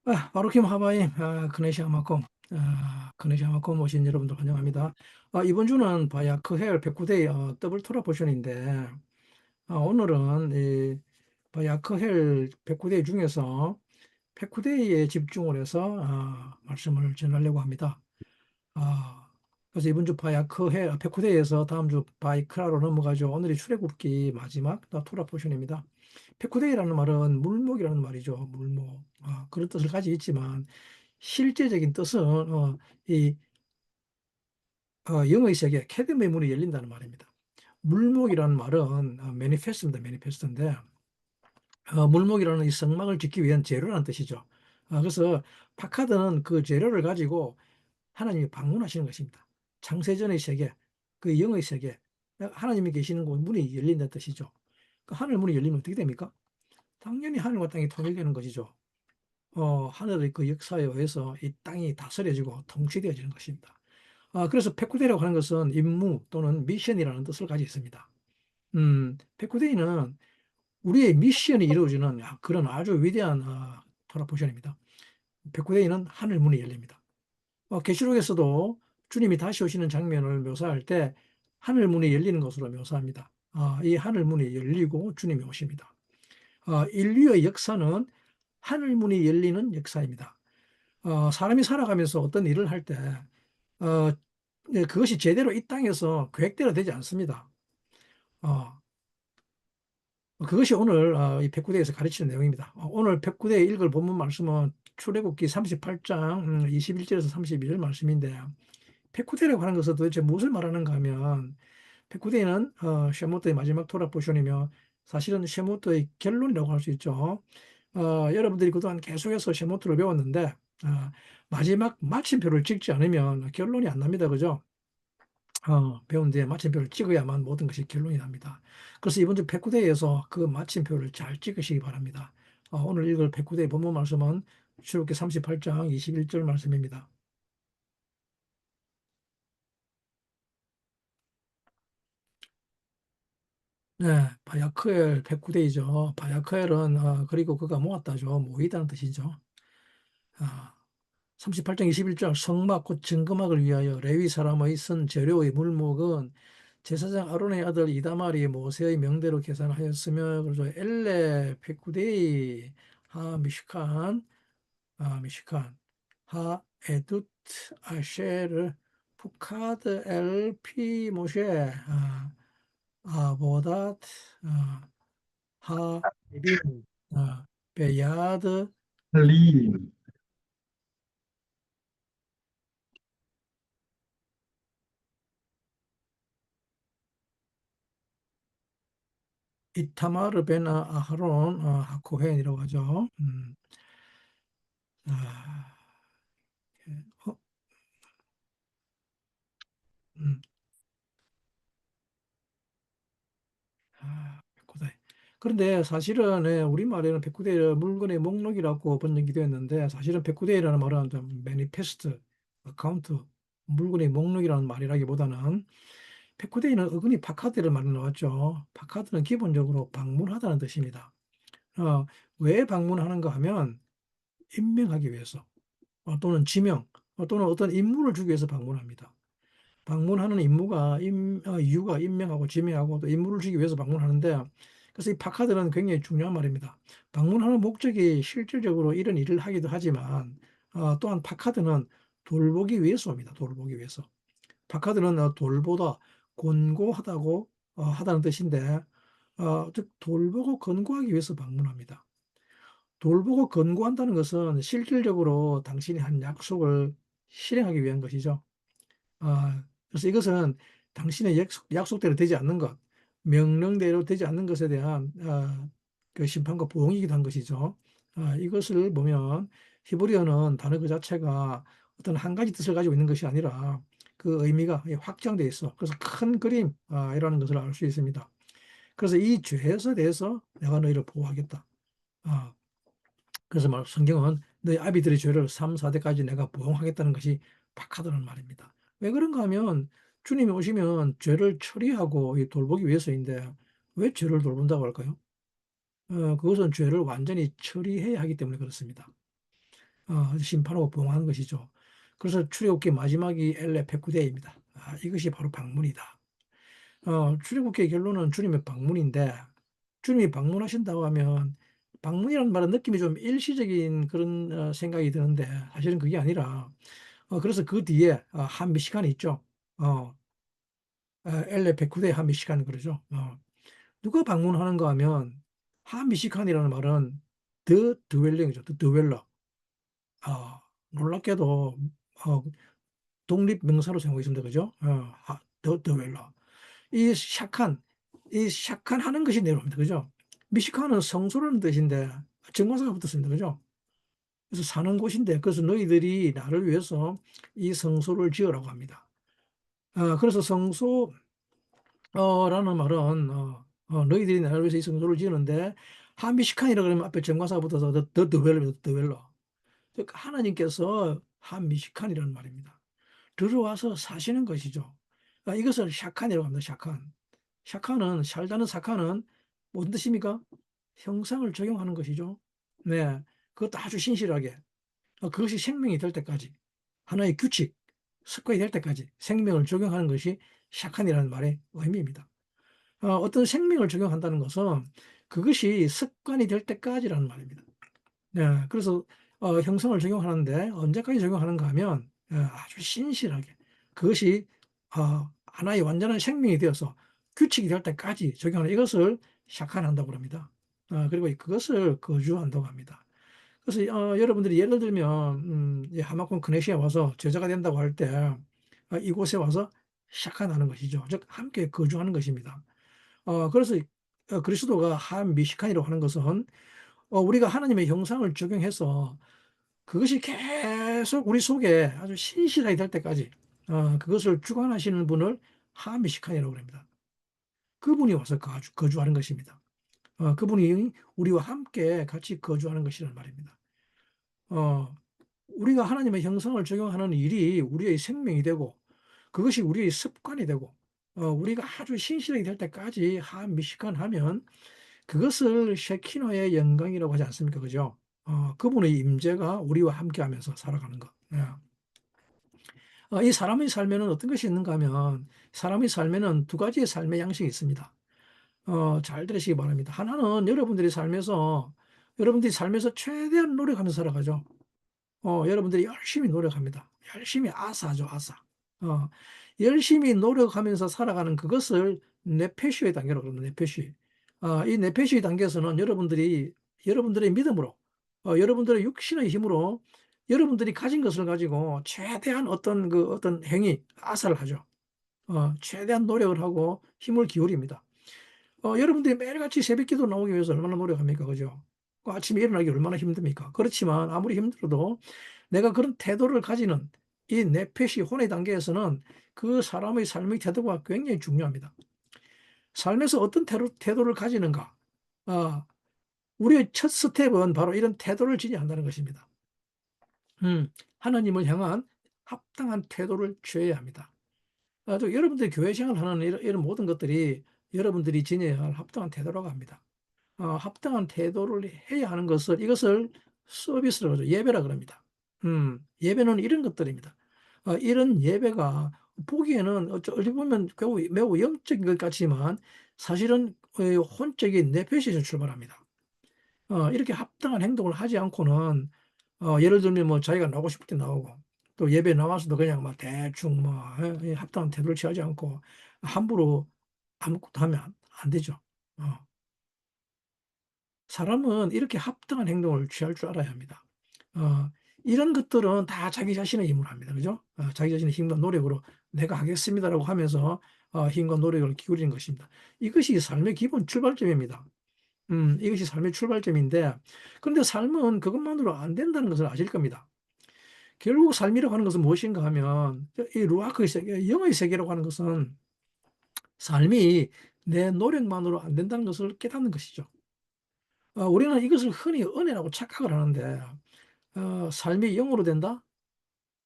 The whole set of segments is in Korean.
바루킴 하바임, 크네시아 마콤 오신 여러분들 환영합니다. 이번 주는 바야크 헤어 백구데이 더블 토라 포션인데, 오늘은 이 바야크 헬 백구데이 중에서 백구데이에 집중을 해서 말씀을 전하려고 합니다. 아, 그래서 이번 주 바야크 헬 백구데이에서 다음 주 바이크라로 넘어가죠. 오늘이 출애굽기 마지막 토라 포션입니다. 백구데이라는 말은 물목이라는 말이죠. 물목. 그런 뜻을 가지고 있지만 실제적인 뜻은 이 영어의 세계 캐드의 문이 열린다는 말입니다. 물목이라는 말은 매니페스트입니다. 매니페스트인데 물목이라는 이 성막을 짓기 위한 재료라는 뜻이죠. 그래서 파카드는 그 재료를 가지고 하나님이 방문하시는 것입니다. 창세전의 세계, 그 영의 세계, 하나님이 계시는 곳 문이 열린다는 뜻이죠. 그 하늘 문이 열리면 어떻게 됩니까? 당연히 하늘과 땅이 통일되는 것이죠. 하늘의 그 역사에 의해서 이 땅이 다스려지고 통치되어지는 것입니다. 그래서 페쿠데이라고 하는 것은 임무 또는 미션이라는 뜻을 가지고 있습니다. 페쿠데이는 우리의 미션이 이루어지는 그런 아주 위대한 토라포션입니다. 페쿠데이는 하늘 문이 열립니다. 계시록에서도 주님이 다시 오시는 장면을 묘사할 때 하늘 문이 열리는 것으로 묘사합니다. 이 하늘 문이 열리고 주님이 오십니다. 인류의 역사는 하늘 문이 열리는 역사입니다. 사람이 살아가면서 어떤 일을 할 때, 그것이 제대로 이 땅에서 계획대로 되지 않습니다. 어, 그것이 오늘 이 백구대에서 가르치는 내용입니다. 오늘 백구대에 읽을 본문 말씀은 출애굽기 38장 21절에서 32절 말씀인데, 백구대라고 하는 것은 도대체 무엇을 말하는가 하면, 백구대는 쉐모트의 마지막 토라 포션이며 사실은 쉐모트의 결론이라고 할 수 있죠. 여러분들이 그동안 계속해서 쉐모트를 배웠는데 마지막 마침표를 찍지 않으면 결론이 안 납니다. 그죠? 배운 뒤에 마침표를 찍어야만 모든 것이 결론이 납니다. 그래서 이번 주 백구대에서 그 마침표를 잘 찍으시기 바랍니다. 오늘 읽을 백구대 본문 말씀은 출애굽기 38장 21절 말씀입니다. 네, 바야크엘 백구대이죠. 바야크엘은 그리고 그가 모았다죠. 모이다는 뜻이죠. 아, 38장 21절 성막 곧 증거막을 위하여 레위 사람의 쓴 재료의 물목은 제사장 아론의 아들 이다말이 모세의 명대로 계산하였으며 그래서 엘레 페쿠데이 하 미시칸 미시칸 하 에두트 아셰르 푸카드 엘 피 모셰 보닷 하 에빈 베야드 리, 이타마르 벤 아하론 하코헨이라고 하죠. 아, 어, 음, 백구대. 그런데 사실은 우리말에는 백구대를 물건의 목록이라고 번역이 되었는데 사실은 백구대라는 말은 좀 매니페스트, 어카운트, 물건의 목록이라는 말이라기보다는 백구대는 어근이 파카드를 말로 나왔죠. 파카드는 기본적으로 방문하다는 뜻입니다. 어, 왜 방문하는가 하면 임명하기 위해서 또는 지명 또는 어떤 임무를 주기 위해서 방문합니다. 방문하는 이유가 임명하고 지명하고 또 임무를 주기 위해서 방문하는데 그래서 이 파카드는 굉장히 중요한 말입니다. 방문하는 목적이 실질적으로 이런 일을 하기도 하지만 또한 파카드는 돌보기 위해서 옵니다. 돌보기 위해서. 파카드는 돌보다 권고하다고 하다는 뜻인데 즉 돌보고 권고하기 위해서 방문합니다. 돌보고 권고한다는 것은 실질적으로 당신이 한 약속을 실행하기 위한 것이죠. 그래서 이것은 당신의 약속대로 되지 않는 것, 명령대로 되지 않는 것에 대한 그 심판과 보응이기도 한 것이죠. 이것을 보면 히브리어는 단어 그 자체가 어떤 한 가지 뜻을 가지고 있는 것이 아니라 그 의미가 확장되어 있어. 그래서 큰 그림이라는 것을 알 수 있습니다. 그래서 이 죄에 대해서 내가 너희를 보호하겠다. 아, 그래서 성경은 너희 아비들의 죄를 3, 4대까지 내가 보응하겠다는 것이 박하다는 말입니다. 왜 그런가 하면 주님이 오시면 죄를 처리하고 돌보기 위해서인데 왜 죄를 돌본다고 할까요? 그것은 죄를 완전히 처리해야 하기 때문에 그렇습니다. 심판하고 봉하는 것이죠. 그래서 출애굽기 마지막이 엘레 페쿠데입니다. 이것이 바로 방문이다. 출애굽기의 결론은 주님의 방문인데, 주님이 방문하신다고 하면 방문이라는 말은 느낌이 좀 일시적인 그런 생각이 드는데, 사실은 그게 아니라, 그래서 그 뒤에 한미시간이 있죠. 어, 엘레 베쿠데 한미시간 그러죠. 누가 방문하는가 하면 한미시간이라는 말은 the dwelling이죠. the dweller. 놀랍게도 어, 독립 명사로 사용하고 있습니다. 그죠? the dweller. 이 샤칸, 이 샤칸 하는 것이 내려옵니다. 그죠? 미시카는 성소라는 뜻인데 정관사가 붙었습니다. 그죠? 그래서 사는 곳인데, 그래서 너희들이 나를 위해서 이 성소를 지으라고 합니다. 그래서 성소라는 말은 너희들이 나를 위해서 이 성소를 지으는데, 한미시칸이라 그러면 앞에 정관사가 붙어서 더 드웰러입니다. 드웰러. 즉 하나님께서 한미시칸이라는 말입니다. 들어와서 사시는 것이죠. 이것을 샤칸이라고 합니다. 샤칸. 샤칸은, 살다는 사칸은 무슨 뜻입니까? 형상을 적용하는 것이죠. 네. 그것도 아주 신실하게. 그것이 생명이 될 때까지. 하나의 규칙, 습관이 될 때까지 생명을 적용하는 것이 샤칸이라는 말의 의미입니다. 어떤 생명을 적용한다는 것은 그것이 습관이 될 때까지라는 말입니다. 네. 그래서 형성을 적용하는데 언제까지 적용하는가 하면 아주 신실하게 그것이 하나의 완전한 생명이 되어서 규칙이 될 때까지 적용하는 이것을 샤칸한다고 합니다. 그리고 그것을 거주한다고 합니다. 그래서 여러분들이 예를 들면 하마콘 크네시에 와서 제자가 된다고 할 때 이곳에 와서 샤칸하는 것이죠. 즉 함께 거주하는 것입니다. 그래서 그리스도가 한 미시칸이라고 하는 것은 우리가 하나님의 형상을 적용해서 그것이 계속 우리 속에 아주 신실하게 될 때까지 그것을 주관하시는 분을 하미시칸이라고 합니다. 그분이 와서 거주하는 것입니다. 그분이 우리와 함께 같이 거주하는 것이란 말입니다. 어, 우리가 하나님의 형상을 적용하는 일이 우리의 생명이 되고 그것이 우리의 습관이 되고 우리가 아주 신실하게 될 때까지 하미시칸 하면 그것을 셰키노의 영광이라고 하지 않습니까? 그죠? 그분의 임재가 우리와 함께 하면서 살아가는 것. 예. 이 사람의 삶에는 어떤 것이 있는가 하면 사람의 삶에는 두 가지의 삶의 양식이 있습니다. 잘 들으시기 바랍니다. 하나는 여러분들이 삶에서 최대한 노력하면서 살아가죠. 여러분들이 열심히 노력합니다. 열심히 아사죠, 아사. 어, 열심히 노력하면서 살아가는 그것을 네페시의 단계라고 그럽니다. 네페시. 이 네페시의 단계에서는 여러분들의 믿음으로, 여러분들의 육신의 힘으로 여러분들이 가진 것을 가지고 최대한 어떤 행위, 아사를 하죠. 최대한 노력을 하고 힘을 기울입니다. 여러분들이 매일같이 새벽 기도 나오기 위해서 얼마나 노력합니까? 그죠? 그 아침에 일어나기 얼마나 힘듭니까? 그렇지만 아무리 힘들어도 내가 그런 태도를 가지는 이 네페시 혼의 단계에서는 그 사람의 삶의 태도가 굉장히 중요합니다. 삶에서 어떤 태도를 가지는가? 아, 우리의 첫 스텝은 바로 이런 태도를 지니한다는 것입니다. 하나님을 향한 합당한 태도를 취해야 합니다. 또 여러분들이 교회 생활하는 이런 모든 것들이 여러분들이 지녀야 할 합당한 태도라고 합니다. 합당한 태도를 해야 하는 이것을 서비스라고 하죠. 예배라 그럽니다. 예배는 이런 것들입니다. 이런 예배가 보기에는 어찌 보면 매우 영적인 것 같지만 사실은 혼적인 내페시에서 출발합니다. 이렇게 합당한 행동을 하지 않고는 예를 들면 뭐 자기가 나오고 싶을 때 나오고 또 예배 나와서도 그냥 막 대충 뭐 합당한 태도를 취하지 않고 함부로 아무것도 하면 안 되죠. 어. 사람은 이렇게 합당한 행동을 취할 줄 알아야 합니다. 어, 이런 것들은 다 자기 자신의 힘으로 합니다. 그죠? 자기 자신의 힘과 노력으로 내가 하겠습니다라고 하면서 힘과 노력을 기울이는 것입니다. 이것이 삶의 기본 출발점입니다. 이것이 삶의 출발점인데, 그런데 삶은 그것만으로 안 된다는 것을 아실 겁니다. 결국 삶이라고 하는 것은 무엇인가 하면, 이 루아크의 세계, 영의 세계라고 하는 것은 삶이 내 노력만으로 안 된다는 것을 깨닫는 것이죠. 우리는 이것을 흔히 은혜라고 착각을 하는데, 삶이 영으로 된다?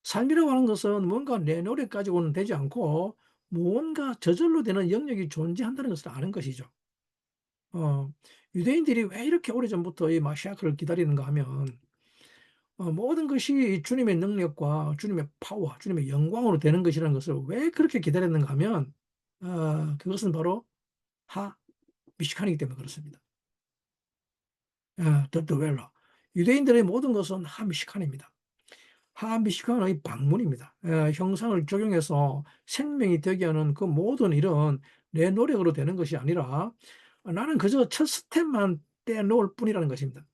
삶이라고 하는 것은 뭔가 내 노력 가지고는 되지 않고, 무언가 저절로 되는 영역이 존재한다는 것을 아는 것이죠. 어, 유대인들이 왜 이렇게 오래전부터 이 마시아크를 기다리는가 하면, 모든 것이 주님의 능력과 주님의 파워, 주님의 영광으로 되는 것이라는 것을 왜 그렇게 기다렸는가 하면 그것은 바로 하 미시칸이기 때문에 그렇습니다. 더 웰러. 유대인들의 모든 것은 하 미시칸입니다. 하 미시칸의 방문입니다. 형상을 적용해서 생명이 되게 하는 그 모든 일은 내 노력으로 되는 것이 아니라 나는 그저 첫 스텝만 떼놓을 뿐이라는 것입니다.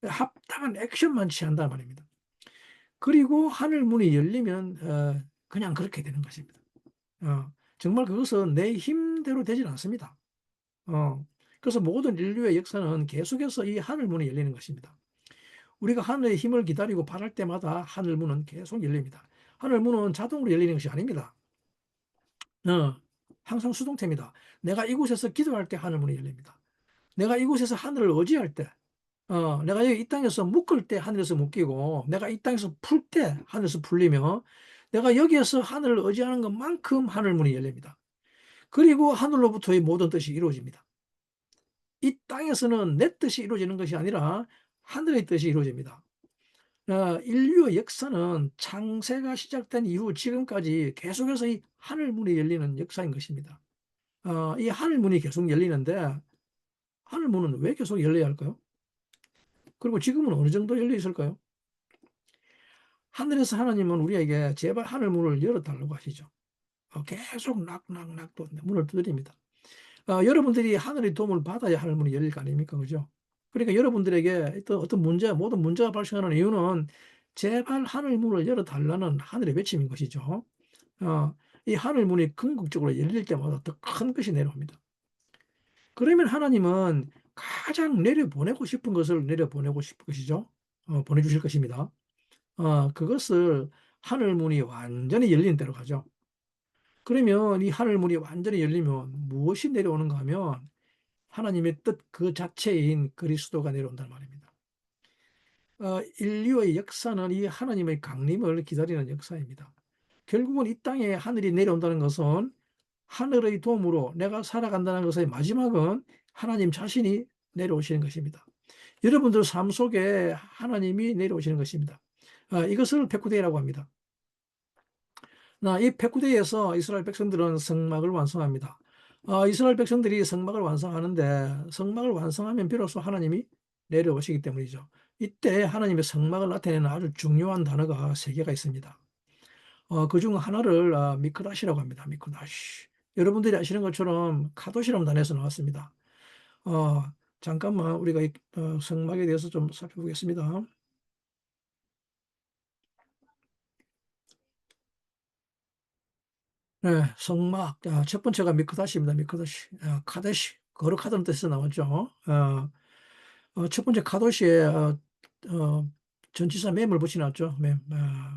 합당한 액션만 취한단 말입니다. 그리고 하늘 문이 열리면 그냥 그렇게 되는 것입니다. 정말 그것은 내 힘대로 되질 않습니다. 그래서 모든 인류의 역사는 계속해서 이 하늘 문이 열리는 것입니다. 우리가 하늘의 힘을 기다리고 바랄 때마다 하늘 문은 계속 열립니다. 하늘 문은 자동으로 열리는 것이 아닙니다. 어, 항상 수동태입니다. 내가 이곳에서 기도할 때 하늘 문이 열립니다. 내가 이곳에서 하늘을 의지할 때, 내가 여기 이 땅에서 묶을 때 하늘에서 묶이고, 내가 이 땅에서 풀 때 하늘에서 풀리며, 내가 여기에서 하늘을 의지하는 것만큼 하늘 문이 열립니다. 그리고 하늘로부터의 모든 뜻이 이루어집니다. 이 땅에서는 내 뜻이 이루어지는 것이 아니라 하늘의 뜻이 이루어집니다. 인류의 역사는 창세가 시작된 이후 지금까지 계속해서 이 하늘 문이 열리는 역사인 것입니다. 이 하늘 문이 계속 열리는데 하늘 문은 왜 계속 열려야 할까요? 그리고 지금은 어느 정도 열려 있을까요? 하늘에서 하나님은 우리에게 제발 하늘 문을 열어달라고 하시죠. 계속 낙낙낙 또 문을 두드립니다. 여러분들이 하늘의 도움을 받아야 하늘 문이 열릴 거 아닙니까? 그죠? 그러니까 여러분들에게 어떤 문제, 모든 문제가 발생하는 이유는 제발 하늘 문을 열어달라는 하늘의 외침인 것이죠. 이 하늘 문이 궁극적으로 열릴 때마다 더 큰 것이 내려옵니다. 그러면 하나님은 가장 내려보내고 싶은 것을 내려보내고 싶은 것이죠. 보내주실 것입니다. 그것을 하늘 문이 완전히 열린 대로 가죠. 그러면 이 하늘 문이 완전히 열리면 무엇이 내려오는가 하면 하나님의 뜻 그 자체인 그리스도가 내려온단 말입니다. 인류의 역사는 이 하나님의 강림을 기다리는 역사입니다. 결국은 이 땅에 하늘이 내려온다는 것은 하늘의 도움으로 내가 살아간다는 것의 마지막은 하나님 자신이 내려오시는 것입니다. 여러분들 삶 속에 하나님이 내려오시는 것입니다. 이것을 백구데이라고 합니다. 이 백구데이에서 이스라엘 백성들은 성막을 완성합니다. 이스라엘 백성들이 성막을 완성하는데 성막을 완성하면 비로소 하나님이 내려오시기 때문이죠. 이때 하나님의 성막을 나타내는 아주 중요한 단어가 세 개가 있습니다. 그중 하나를 미크다시라고 합니다. 미크다시. 여러분들이 아시는 것처럼 카도시라는 단어에서 나왔습니다. 어, 잠깐만 우리가 성막에 대해서 좀 살펴보겠습니다. 네, 성막. 첫 번째가 미크다시입니다. 미크다시. 카데시. 거룩하다는 뜻에서 나왔죠. 첫 번째 카도시에 어, 전치사 맴을 붙여놨죠. 맴.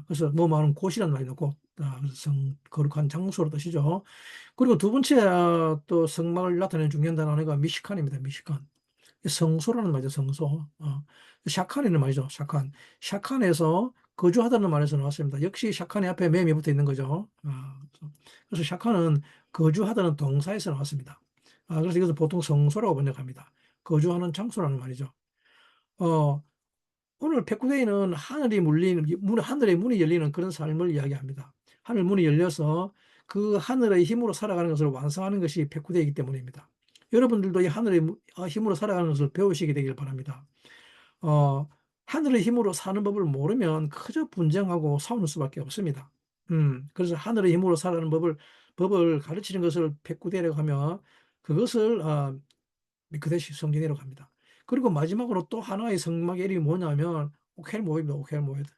그래서 뭐 말은 곳이라는 말이 나고 그래서 거룩한 장소로 뜻이죠. 그리고 두 번째 또 성막을 나타내는 중요한 단어가 미시칸입니다. 미시칸. 성소라는 말이죠. 성소. 샤칸이라는 말이죠. 샤칸. 샤칸에서 거주하다는 말에서 나왔습니다. 역시 샤칸의 앞에 맴이 붙어 있는 거죠. 그래서 샤칸은 거주하다는 동사에서 나왔습니다. 그래서 이것을 보통 성소라고 번역합니다. 거주하는 장소라는 말이죠. 어, 오늘 백구데이는 하늘이 물리는, 하늘의 문이 열리는 그런 삶을 이야기합니다. 하늘 문이 열려서 그 하늘의 힘으로 살아가는 것을 완성하는 것이 백구데이이기 때문입니다. 여러분들도 이 하늘의 힘으로 살아가는 것을 배우시게 되길 바랍니다. 어, 하늘의 힘으로 사는 법을 모르면 그저 분쟁하고 싸우는 수밖에 없습니다. 그래서 하늘의 힘으로 살아가는 법을 가르치는 것을 백구데이라고 하며 그것을 미크데시 성전이라고 합니다. 그리고 마지막으로 또 하나의 성막의 이름이 뭐냐면 오켈 모에드입니다. 오켈 모에드.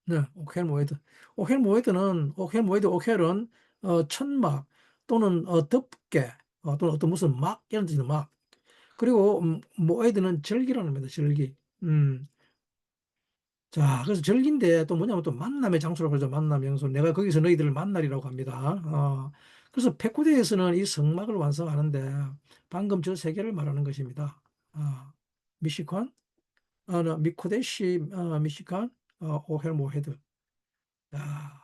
네, 오켈 모에드. 오켈 모에드 오켈은 천막 또는 덮개 또는 어떤 무슨 막 이런 뜻의 막. 그리고 모에드는 절기라는 겁니다. 절기. 자, 그래서 절기인데 또 뭐냐면 또 만남의 장소라고 그러죠. 만남의 장소. 내가 거기서 너희들을 만나리라고 합니다. 그래서 백구대에서는 이 성막을 완성하는데 방금 저 세 개를 말하는 것입니다. 미시칸, 미코데시, 미시칸, 오헬모헤드. 야,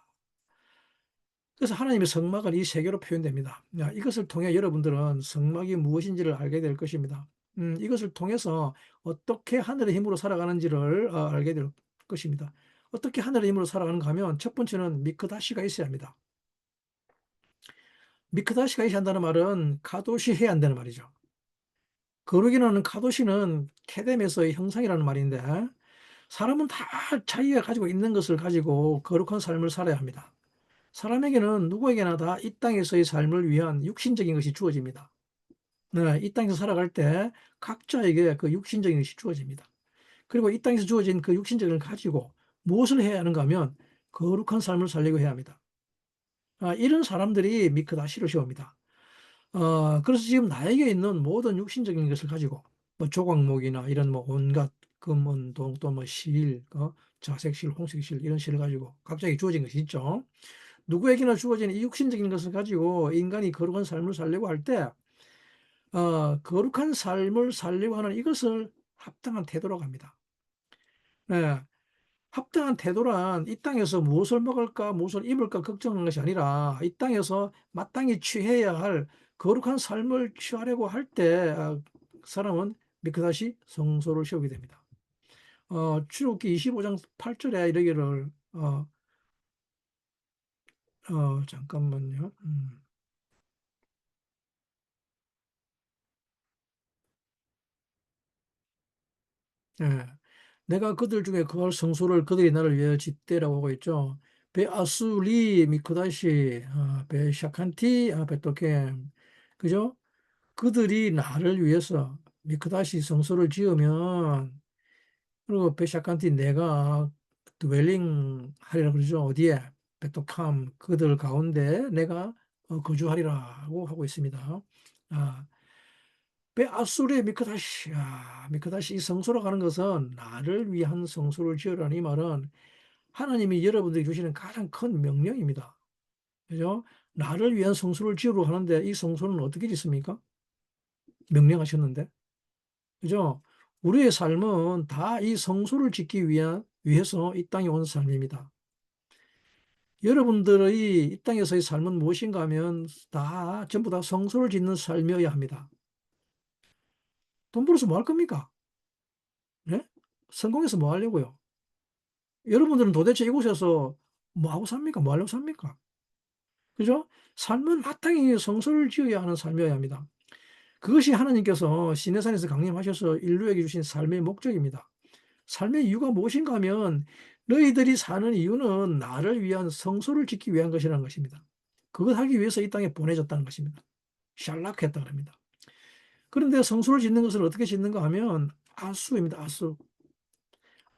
그래서 하나님의 성막은 이 세 개로 표현됩니다. 이것을 통해 여러분들은 성막이 무엇인지를 알게 될 것입니다. 이것을 통해서 어떻게 하늘의 힘으로 살아가는지를 알게 될 것입니다. 어떻게 하늘의 힘으로 살아가는가 하면 첫 번째는 미크다시가 있어야 합니다. 미크다시가 있어야 한다는 말은 카도시 해야 한다는 말이죠. 거룩이라는 카도시는 케뎀에서의 형상이라는 말인데 사람은 다 자기가 가지고 있는 것을 가지고 거룩한 삶을 살아야 합니다. 사람에게는 누구에게나 다 이 땅에서의 삶을 위한 육신적인 것이 주어집니다. 네, 이 땅에서 살아갈 때 각자에게 그 육신적인 것이 주어집니다. 그리고 이 땅에서 주어진 그 육신적인 것을 가지고 무엇을 해야 하는가 하면 거룩한 삶을 살려고 해야 합니다. 이런 사람들이 미크다시를 세웁니다. 그래서 지금 나에게 있는 모든 육신적인 것을 가지고 뭐 조각목이나 이런 뭐 온갖 금은동 또 뭐 실, 자색실, 홍색실 이런 실을 가지고 각자에게 주어진 것이 있죠. 누구에게나 주어진 이 육신적인 것을 가지고 인간이 거룩한 삶을 살려고 할 때, 거룩한 삶을 살려고 하는 이것을 합당한 태도라고 합니다. 예, 합당한 태도란 이 땅에서 무엇을 먹을까, 무엇을 입을까 걱정하는 것이 아니라 이 땅에서 마땅히 취해야 할 거룩한 삶을 취하려고 할 때, 사람은 미크다시 성소를 세우게 됩니다. 출애굽기 25장 8절에 이르기를, 잠깐만요. 예. 내가 그들 중에 거할 성소를 그들이 나를 위하여 짓되라고 하고 있죠. 베아수리 미크다시, 베샤칸티, 베토켐. 그죠? 그들이 나를 위해서 미크다시 성소를 지으면, 그리고 베샤칸티 내가 드웰링 하리라 그러죠. 어디에? 베토캄 그들 가운데 내가 거주하리라고 하고 있습니다. 아, 베아수르의 미크다시, 미크다시 이 성소로 가는 것은 나를 위한 성소를 지으라는 이 말은 하나님이 여러분들이 주시는 가장 큰 명령입니다. 그죠? 나를 위한 성소를 지으러 하는데 이 성소는 어떻게 짓습니까? 명령하셨는데. 그죠? 우리의 삶은 다 이 성소를 짓기 위해서 이 땅에 온 삶입니다. 여러분들의 이 땅에서의 삶은 무엇인가 하면 다 전부 다 성소를 짓는 삶이어야 합니다. 돈 벌어서 뭐 할 겁니까? 네? 성공해서 뭐 하려고요? 여러분들은 도대체 이곳에서 뭐 하고 삽니까? 뭐 하려고 삽니까? 그죠? 삶은 마땅히 성소를 지어야 하는 삶이어야 합니다. 그것이 하나님께서 시내산에서 강림하셔서 인류에게 주신 삶의 목적입니다. 삶의 이유가 무엇인가 하면 너희들이 사는 이유는 나를 위한 성소를 짓기 위한 것이라는 것입니다. 그것 하기 위해서 이 땅에 보내졌다는 것입니다. 샬락했다 그럽니다. 그런데 성소를 짓는 것을 어떻게 짓는가 하면 아수입니다. 아수.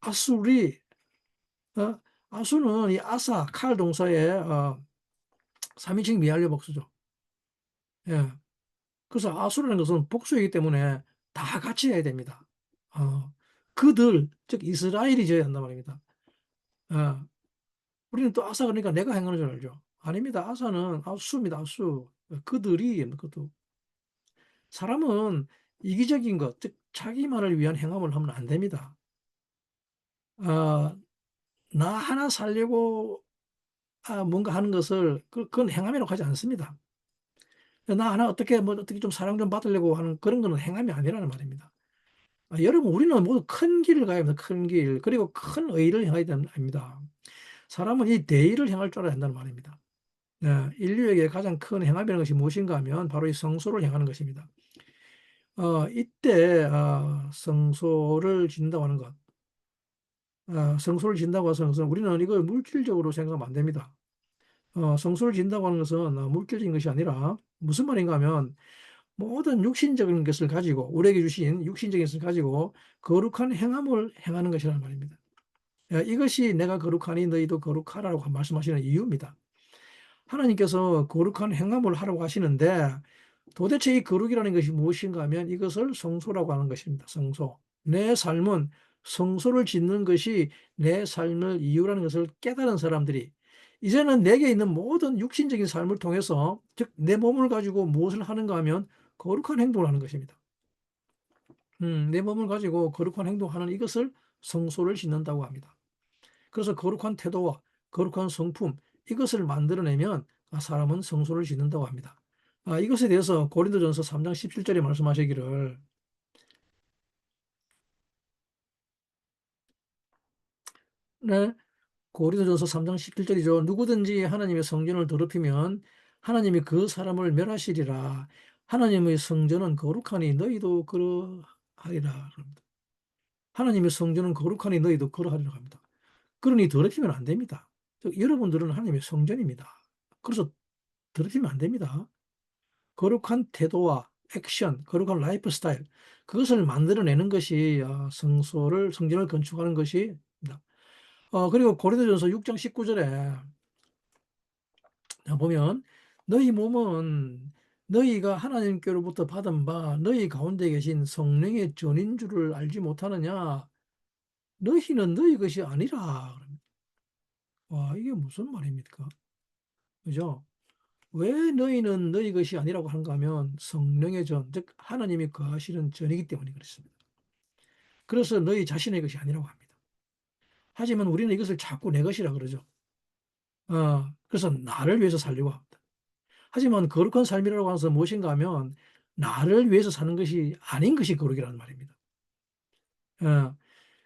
아수리, 어, 아수는 이 아사, 칼 동사의 3인칭 미완료 복수죠. 예. 그래서 아수라는 것은 복수이기 때문에 다 같이 해야 됩니다. 그들, 즉 이스라엘이 져야 한단 말입니다. 어, 우리는 또 아사 그러니까 내가 행하는 줄 알죠. 아닙니다. 아사는 아수입니다. 아수. 그들이 그것도 사람은 이기적인 것, 즉 자기만을 위한 행함을 하면 안 됩니다. 어, 나 하나 살려고 뭔가 하는 것을 그건 행함이라고 하지 않습니다. 나 하나 어떻게 뭐 어떻게 좀 사랑 좀 받으려고 하는 그런 거는 행함이 아니라는 말입니다. 여러분 우리는 모두 큰 길을 가야 합니다. 큰 길. 그리고 큰 의를 향해야 됩니다. 사람은 이 대의를 향할 줄 알아야 한다는 말입니다. 네, 인류에게 가장 큰 행함이라는 것이 무엇인가 하면 바로 이 성소를 향하는 것입니다. 이때 성소를 짓는다고 하는 것, 성소를 짓는다고 하는 것은 우리는 이걸 물질적으로 생각하면 안 됩니다. 성소를 짓는다고 하는 것은 물질적인 것이 아니라 무슨 말인가 하면 모든 육신적인 것을 가지고 우리에게 주신 육신적인 것을 가지고 거룩한 행함을 행하는 것이라는 말입니다. 이것이 내가 거룩하니 너희도 거룩하라고 말씀하시는 이유입니다. 하나님께서 거룩한 행함을 하라고 하시는데 도대체 이 거룩이라는 것이 무엇인가 하면 이것을 성소라고 하는 것입니다. 성소. 내 삶은 성소를 짓는 것이 내 삶을 이유라는 것을 깨달은 사람들이 이제는 내게 있는 모든 육신적인 삶을 통해서 즉 내 몸을 가지고 무엇을 하는가 하면 거룩한 행동을 하는 것입니다. 내 몸을 가지고 거룩한 행동하는 이것을 성소를 짓는다고 합니다. 그래서 거룩한 태도와 거룩한 성품 이것을 만들어내면 사람은 성소를 짓는다고 합니다. 이것에 대해서 고린도전서 3장 17절에 말씀하시기를 네, 고린도전서 3장 11절이죠. 누구든지 하나님의 성전을 더럽히면 하나님이 그 사람을 멸하시리라. 하나님의 성전은 거룩하니 너희도 그러하리라. 하나님의 성전은 거룩하니 너희도 그러하리라 합니다. 그러니 더럽히면 안 됩니다. 여러분들은 하나님의 성전입니다. 그래서 더럽히면 안 됩니다. 거룩한 태도와 액션, 거룩한 라이프 스타일, 그것을 만들어내는 것이 성전을 건축하는 것입니다. 그리고 고린도전서 6장 19절에 보면 너희 몸은 너희가 하나님께로부터 받은 바 너희 가운데 계신 성령의 전인 줄을 알지 못하느냐? 너희는 너희 것이 아니라. 와, 이게 무슨 말입니까? 그죠? 왜 너희는 너희 것이 아니라고 하는가 하면 성령의 전, 즉 하나님이 거하시는 전이기 때문에 그렇습니다. 그래서 너희 자신의 것이 아니라고 합니다. 하지만 우리는 이것을 자꾸 내 것이라 그러죠. 그래서 나를 위해서 살려고 합니다. 하지만 거룩한 삶이라고 해서 무엇인가 하면 나를 위해서 사는 것이 아닌 것이 거룩이라는 말입니다. 어,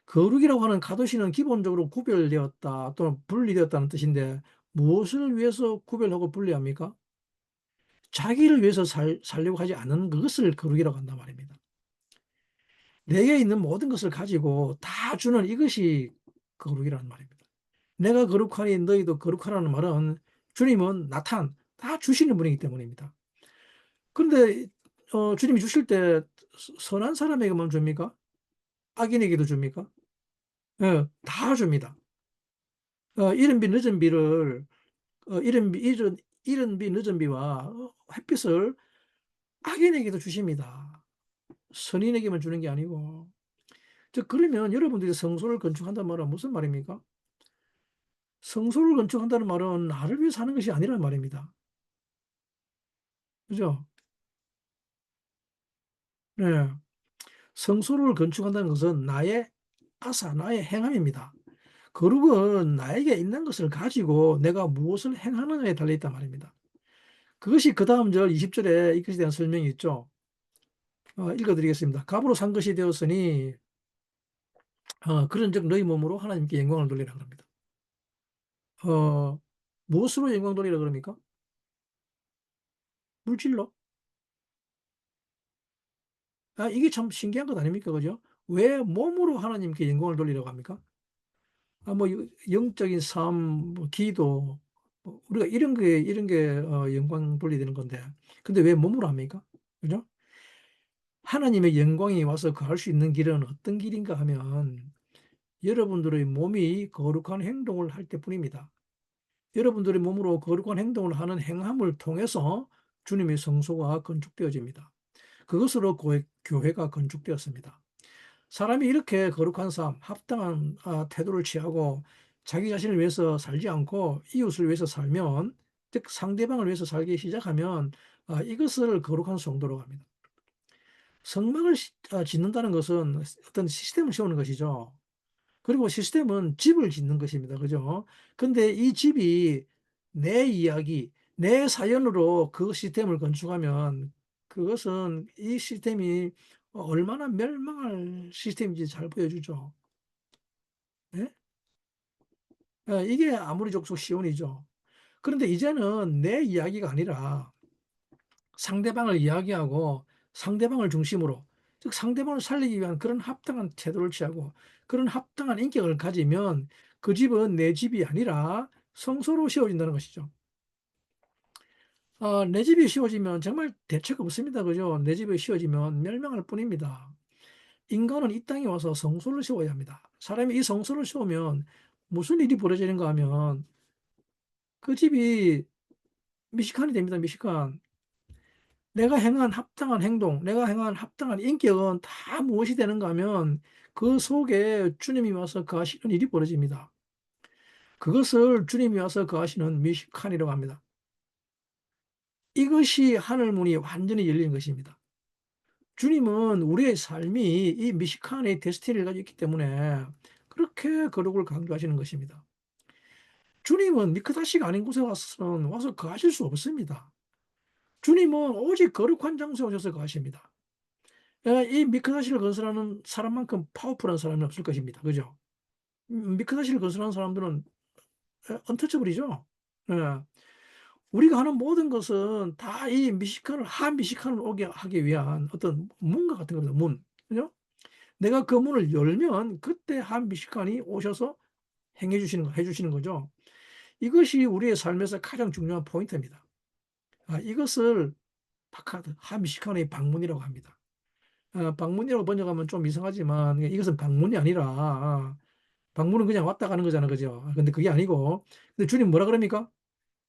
거룩이라고 하는 가도시는 기본적으로 구별되었다 또는 분리되었다는 뜻인데 무엇을 위해서 구별하고 분리합니까? 자기를 위해서 살려고 하지 않는 그것을 거룩이라고 한단 말입니다. 내게 있는 모든 것을 가지고 다 주는 이것이 거룩이라는 말입니다. 내가 거룩하니 너희도 거룩하라는 말은 주님은 다 주시는 분이기 때문입니다. 그런데 주님이 주실 때 선한 사람에게만 줍니까? 악인에게도 줍니까? 예, 다 줍니다. 이른 비 늦은 비를 이른 비 늦은 비와 햇빛을 악인에게도 주십니다. 선인에게만 주는 게 아니고. 즉 그러면 여러분들이 성소를 건축한다는 말은 무슨 말입니까? 성소를 건축한다는 말은 나를 위해 사는 것이 아니란 말입니다. 그죠? 네. 성소를 건축한다는 것은 나의 행함입니다. 거룩은 나에게 있는 것을 가지고 내가 무엇을 행하느냐에 달려있단 말입니다. 그것이 그 다음 절 20절에 이것에 대한 설명이 있죠. 읽어드리겠습니다. 값으로 산 것이 되었으니 그런즉 너희 몸으로 하나님께 영광을 돌리라 그럽니다. 어, 무엇으로 영광 돌리라 그럽니까? 물질로? 이게 참 신기한 것 아닙니까? 그죠? 왜 몸으로 하나님께 영광을 돌리라고 합니까? 뭐 영적인 삶, 뭐 기도, 우리가 이런 게 영광 돌리야 되는 건데, 근데 왜 몸으로 합니까? 그죠? 하나님의 영광이 와서 거할 수 있는 길은 어떤 길인가 하면 여러분들의 몸이 거룩한 행동을 할 때뿐입니다. 여러분들의 몸으로 거룩한 행동을 하는 행함을 통해서 주님의 성소가 건축되어집니다. 그것으로 교회가 건축되었습니다. 사람이 이렇게 거룩한 삶, 합당한 태도를 취하고 자기 자신을 위해서 살지 않고 이웃을 위해서 살면, 즉 상대방을 위해서 살기 시작하면 이것을 거룩한 성도라고 합니다. 성막을 짓는다는 것은 어떤 시스템을 세우는 것이죠. 그리고 시스템은 집을 짓는 것입니다. 그죠? 근데 이 집이 내 이야기, 내 사연으로 그 시스템을 건축하면 그것은 이 시스템이 얼마나 멸망할 시스템인지 잘 보여주죠. 예? 이게 아무리 족속 시온이죠. 그런데 이제는 내 이야기가 아니라 상대방을 이야기하고 상대방을 중심으로, 즉 상대방을 살리기 위한 그런 합당한 태도를 취하고 그런 합당한 인격을 가지면 그 집은 내 집이 아니라 성소로 세워진다는 것이죠. 내 집이 세워지면 정말 대책 없습니다. 그죠? 내 집이 세워지면 멸망할 뿐입니다. 인간은 이 땅에 와서 성소를 세워야 합니다. 사람이 이 성소를 세우면 무슨 일이 벌어지는가 하면 그 집이 미식간이 됩니다. 미식간. 내가 행한 합당한 행동, 내가 행한 합당한 인격은 다 무엇이 되는가 하면 그 속에 주님이 와서 거하시는 일이 벌어집니다. 그것을 주님이 와서 거하시는 미식칸이라고 합니다. 이것이 하늘문이 완전히 열리는 것입니다. 주님은 우리의 삶이 이 미식칸의 데스티니를 가지고 있기 때문에 그렇게 거룩을 강조하시는 것입니다. 주님은 미크다시가 아닌 곳에 와서 거하실 수 없습니다. 주님은 오직 거룩한 장소에 오셔서 거하십니다. 이 미크다시를 건설하는 사람만큼 파워풀한 사람은 없을 것입니다. 그죠? 미크다시를 건설하는 사람들은 언터처블이죠. 예. 우리가 하는 모든 것은 다 이 미식가를 한미식한을 오게 하기 위한 어떤 문과 같은 겁니다. 문. 그죠? 내가 그 문을 열면 그때 한미식한이 오셔서 행해 주시는 거 해 주시는 거죠. 이것이 우리의 삶에서 가장 중요한 포인트입니다. 이것을 파카드 한미식한의 방문이라고 합니다. 방문이라고 번역하면 좀 이상하지만 이것은 방문이 아니라 방문은 그냥 왔다 가는 거잖아. 그죠? 근데 그게 아니고 근데 주님 뭐라 그럽니까?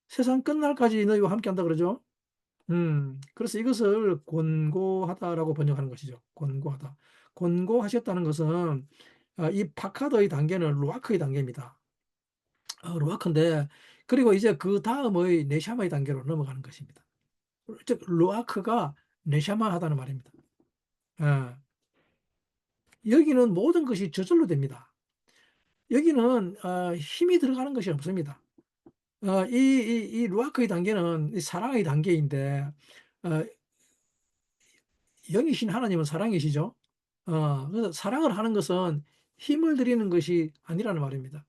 세상 끝날까지 너희와 함께한다 그러죠. 그래서 이것을 권고하다라고 번역하는 것이죠. 권고하다. 권고하셨다는 것은 이 파카드의 단계는 루아크의 단계입니다. 루아크인데 그리고 이제 그다음의 네샤마의 단계로 넘어가는 것입니다. 즉 루아크가 네샤마하다는 말입니다. 예. 여기는 모든 것이 저절로 됩니다. 여기는 힘이 들어가는 것이 없습니다. 이 루아크의 단계는 이 사랑의 단계인데 어, 영이신 하나님은 사랑이시죠. 그래서 사랑을 하는 것은 힘을 들이는 것이 아니라는 말입니다.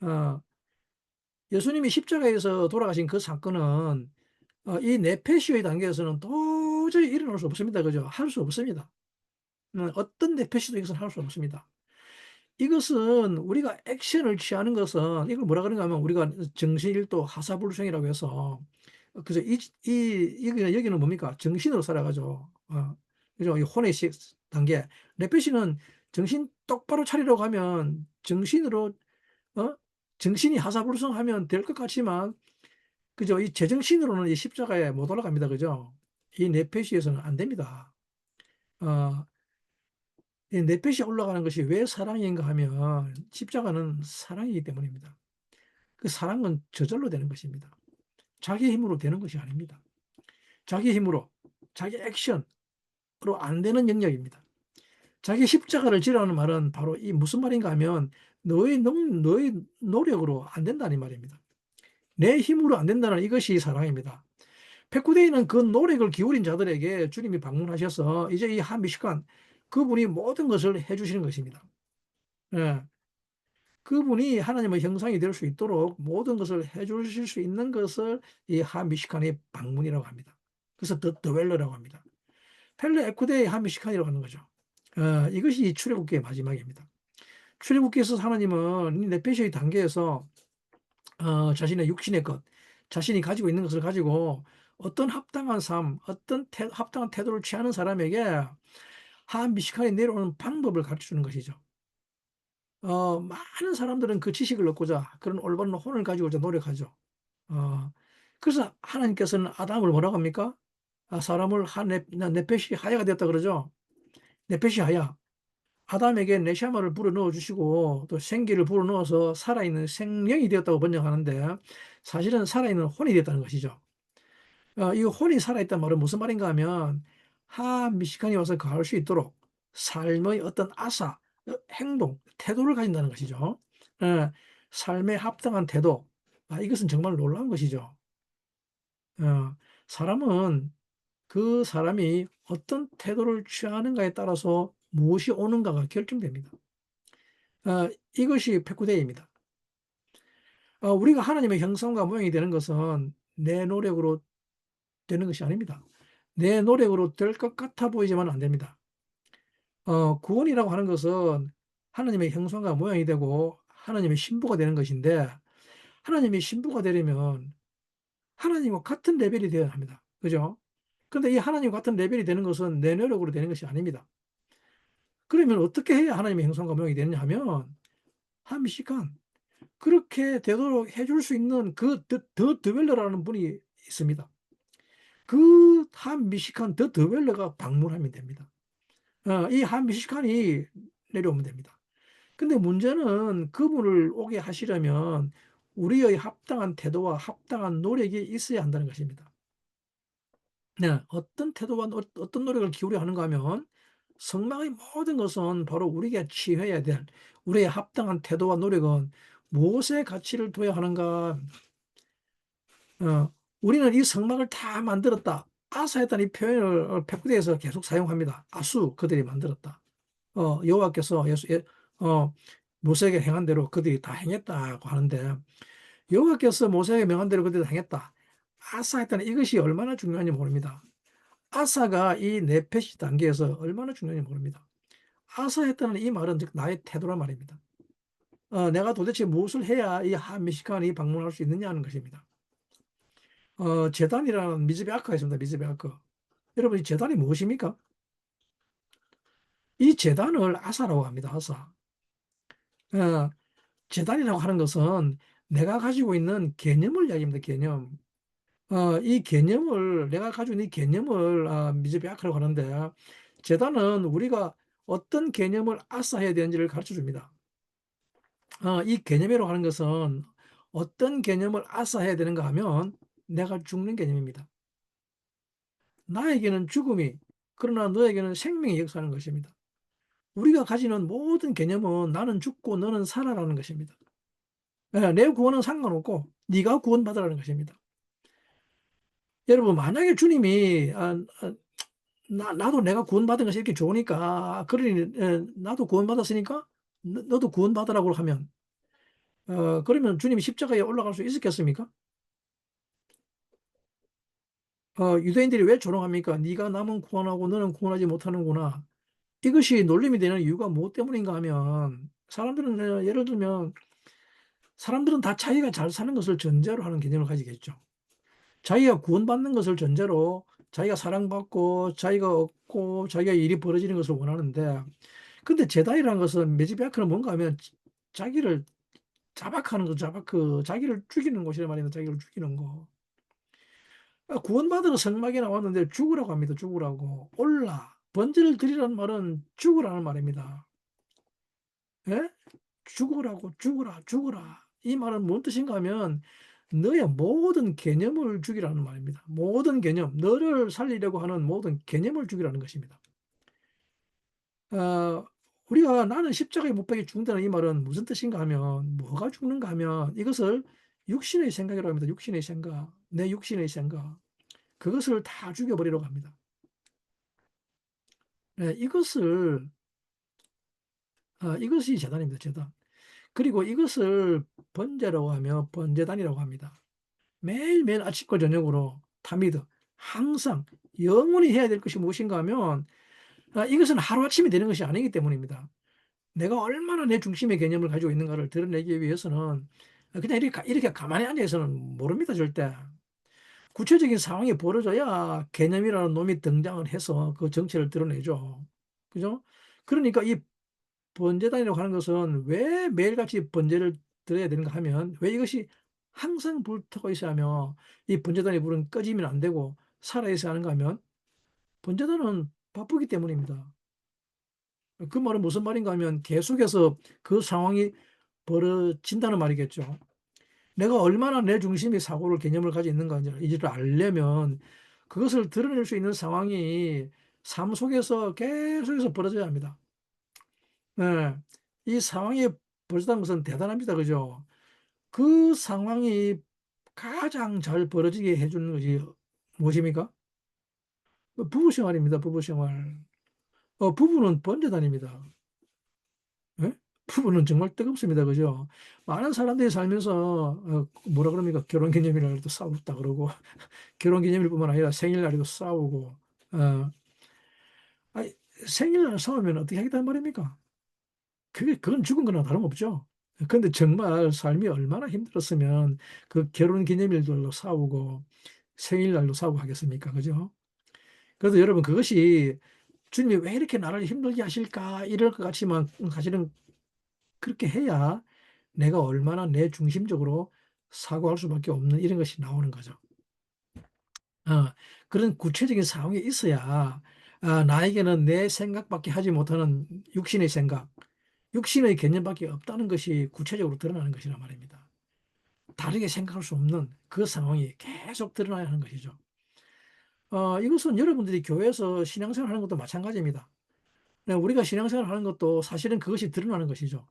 어, 예수님이 십자가에서 돌아가신 그 사건은 이 네페시의 단계에서는 도저히 일어날 수 없습니다. 그죠? 할 수 없습니다. 어떤 네페시도 이것은 할 수 없습니다. 이것은 우리가 액션을 취하는 것은 이걸 뭐라 그런가 하면 우리가 정신일도 하사불성이라고 해서 그래서 여기는 뭡니까? 정신으로 살아가죠. 그죠? 이 혼의 단계. 레페시는 정신 똑바로 차리려고 하면 정신으로 어? 정신이 하사불성하면 될 것 같지만 그죠? 이 제정신으로는 이 십자가에 못 올라갑니다. 그죠? 이 네페시에서는 안 됩니다. 어, 이 네펫이 올라가는 것이 왜 사랑인가 하면 십자가는 사랑이기 때문입니다. 그 사랑은 저절로 되는 것입니다. 자기 힘으로 되는 것이 아닙니다. 자기 힘으로, 자기 액션으로 안 되는 영역입니다. 자기 십자가를 지라는 말은 바로 이 무슨 말인가 하면 너의 노력으로 안 된다는 말입니다. 내 힘으로 안 된다는 이것이 사랑입니다. 백구데이는 그 노력을 기울인 자들에게 주님이 방문하셔서 이제 이 한 미식간 그분이 모든 것을 해주시는 것입니다. 예. 그분이 하나님의 형상이 될 수 있도록 모든 것을 해 주실 수 있는 것을 이 하미시칸의 방문이라고 합니다. 그래서 더 드웰러라고 합니다. 펠레 에쿠데의 하미시칸이라고 하는 거죠. 이것이 출애굽기의 마지막입니다. 출애굽기에서 하나님은 이 네페시의 단계에서 자신의 육신의 것, 자신이 가지고 있는 것을 가지고 어떤 합당한 삶, 합당한 태도를 취하는 사람에게 하미시칸이 내려오는 방법을 가르쳐 주는 것이죠. 많은 사람들은 그 지식을 얻고자 그런 올바른 혼을 가지고자 노력하죠. 어, 그래서 하나님께서는 아담을 뭐라고 합니까? 사람을 네페시 하야가 되었다 그러죠. 네페시 하야. 아담에게 네샤마를 불어넣어 주시고 또 생기를 불어넣어서 살아있는 생명이 되었다고 번역하는데 사실은 살아있는 혼이 되었다는 것이죠. 이 혼이 살아있다는 말은 무슨 말인가 하면 미시간이 와서 거할 수 있도록 삶의 어떤 행동, 태도를 가진다는 것이죠. 예, 삶에 합당한 태도. 이것은 정말 놀라운 것이죠. 어, 사람은 그 사람이 어떤 태도를 취하는가에 따라서 무엇이 오는가가 결정됩니다. 이것이 페쿠데이입니다. 우리가 하나님의 형상과 모양이 되는 것은 내 노력으로 되는 것이 아닙니다. 내 노력으로 될 것 같아 보이지만 안 됩니다. 구원이라고 하는 것은 하나님의 형상과 모양이 되고 하나님의 신부가 되는 것인데 하나님의 신부가 되려면 하나님과 같은 레벨이 되어야 합니다. 그죠? 그런데 이 하나님과 같은 레벨이 되는 것은 내 노력으로 되는 것이 아닙니다. 그러면 어떻게 해야 하나님의 형상과 모양이 되느냐 하면 한미식간 그렇게 되도록 해줄 수 있는 더 드웰러라는 분이 있습니다. 그 한미식한 더 드웰러가 방문하면 됩니다. 이 한미식한이 내려오면 됩니다. 근데 문제는 그분을 오게 하시려면 우리의 합당한 태도와 합당한 노력이 있어야 한다는 것입니다. 네, 어떤 태도와 어떤 노력을 기울여 하는가 하면 성막의 모든 것은 바로 우리가 취해야 될 우리의 합당한 태도와 노력은 무엇에 가치를 둬야 하는가? 우리는 이 성막을 다 만들었다. 아사했다는 이 표현을 백구대에서 계속 사용합니다. 아수 그들이 만들었다. 여호와께서 어, 모세에게 행한 대로 그들이 다 행했다고 하는데, 여호와께서 모세에게 명한 대로 그들이 다 행했다. 아사 했다는 이것이 얼마나 중요한지 모릅니다. 아사가 이 네페시 단계에서 얼마나 중요한지 모릅니다. 아사 했다는 이 말은 즉 나의 태도란 말입니다. 내가 도대체 무엇을 해야 이 하메시칸이 방문할 수 있느냐 하는 것입니다. 제단이라는 미즈베 아크가 있습니다. 미즈베 아크. 여러분, 이 제단이 무엇입니까? 이 제단을 아사라고 합니다. 아사. 어, 제단이라고 하는 것은 내가 가지고 있는 개념을 이야기합니다. 개념. 이 개념을, 내가 가지고 있는 이 개념을 미즈베 아크라고 하는데, 제단은 우리가 어떤 개념을 아사해야 되는지를 가르쳐 줍니다. 이 개념이라고 하는 것은 어떤 개념을 아사해야 되는가 하면 내가 죽는 개념입니다. 나에게는 죽음이, 그러나 너에게는 생명이 역사하는 것입니다. 우리가 가지는 모든 개념은 나는 죽고 너는 살아라는 것입니다. 내 구원은 상관없고 네가 구원받으라는 것입니다. 여러분, 만약에 주님이 나도 내가 구원받은 것이 이렇게 좋으니까, 그러니 나도 구원받았으니까 너도 구원받으라고 하면, 그러면 주님이 십자가에 올라갈 수 있었겠습니까? 유대인들이 왜 조롱합니까? 네가 남은 구원하고 너는 구원하지 못하는구나. 이것이 놀림이 되는 이유가 무엇 때문인가 하면, 사람들은 예를 들면 사람들은 다 자기가 잘 사는 것을 전제로 하는 개념을 가지겠죠. 자기가 구원받는 것을 전제로 자기가 사랑받고 자기가 얻고 자기가 일이 벌어지는 것을 원하는데, 근데 제다이라는 것은 메지베아크는 뭔가 하면 자기를 자박하는 거, 자기를 죽이는 곳이란 말입니다. 자기를 죽이는 거. 구원받으러 성막에 나왔는데 죽으라고 합니다. 죽으라고. 올라. 번제를 드리라는 말은 죽으라는 말입니다. 예? 죽으라고, 죽으라, 죽으라. 이 말은 뭔 뜻인가 하면 너의 모든 개념을 죽이라는 말입니다. 모든 개념, 너를 살리려고 하는 모든 개념을 죽이라는 것입니다. 우리가 나는 십자가에 못 박혀 죽는다는 이 말은 무슨 뜻인가 하면, 뭐가 죽는가 하면 이것을 육신의 생각이라고 합니다. 육신의 생각, 내 육신의 생각. 그것을 다 죽여버리려고 합니다. 네, 이것이 재단입니다. 재단. 그리고 이것을 번제라고 하며 번제단이라고 합니다. 매일매일 아침과 저녁으로 타미드 항상 영원히 해야 될 것이 무엇인가 하면, 이것은 하루아침에 되는 것이 아니기 때문입니다. 내가 얼마나 내 중심의 개념을 가지고 있는가를 드러내기 위해서는 그냥 이렇게 가만히 앉아서는 모릅니다. 절대. 구체적인 상황이 벌어져야 개념이라는 놈이 등장을 해서 그 정체를 드러내죠. 그죠? 그러니까 이 번제단이라고 하는 것은 왜 매일같이 번제를 드려야 되는가 하면, 왜 이것이 항상 불타고 있어야 하며 이 번제단의 불은 꺼지면 안 되고 살아있어야 하는가 하면, 번제단은 바쁘기 때문입니다. 그 말은 무슨 말인가 하면 계속해서 그 상황이 벌어진다는 말이겠죠. 내가 얼마나 내 중심이 사고를 개념을 가지고 있는가 이지를 알려면 그것을 드러낼 수 있는 상황이 삶 속에서 계속해서 벌어져야 합니다. 예. 이 상황이 벌어졌다는 것은 대단합니다. 그죠? 그 상황이 가장 잘 벌어지게 해주는 것이 무엇입니까? 부부 생활입니다. 부부 생활. 부부는 번제단입니다. 예? 부부는 정말 뜨겁습니다. 그죠? 많은 사람들이 살면서 뭐라 그럽니까? 결혼 기념일날도 싸웠다 그러고 결혼 기념일뿐만 아니라 생일날에도 싸우고, 어, 아니, 생일날 싸우면 어떻게 하겠다는 말입니까? 그건 죽은 거나 다름없죠. 근데 정말 삶이 얼마나 힘들었으면 그 결혼 기념일들로 싸우고 생일날도 싸우고 하겠습니까? 그죠? 그래서 여러분, 그것이 주님이 왜 이렇게 나를 힘들게 하실까? 이럴 것 같지만 사실은 그렇게 해야 내가 얼마나 내 중심적으로 사고할 수밖에 없는 이런 것이 나오는 거죠. 어, 그런 구체적인 상황이 있어야 나에게는 내 생각밖에 하지 못하는 육신의 생각, 육신의 개념밖에 없다는 것이 구체적으로 드러나는 것이란 말입니다. 다르게 생각할 수 없는 그 상황이 계속 드러나야 하는 것이죠. 이것은 여러분들이 교회에서 신앙생활 하는 것도 마찬가지입니다. 우리가 신앙생활 하는 것도 사실은 그것이 드러나는 것이죠.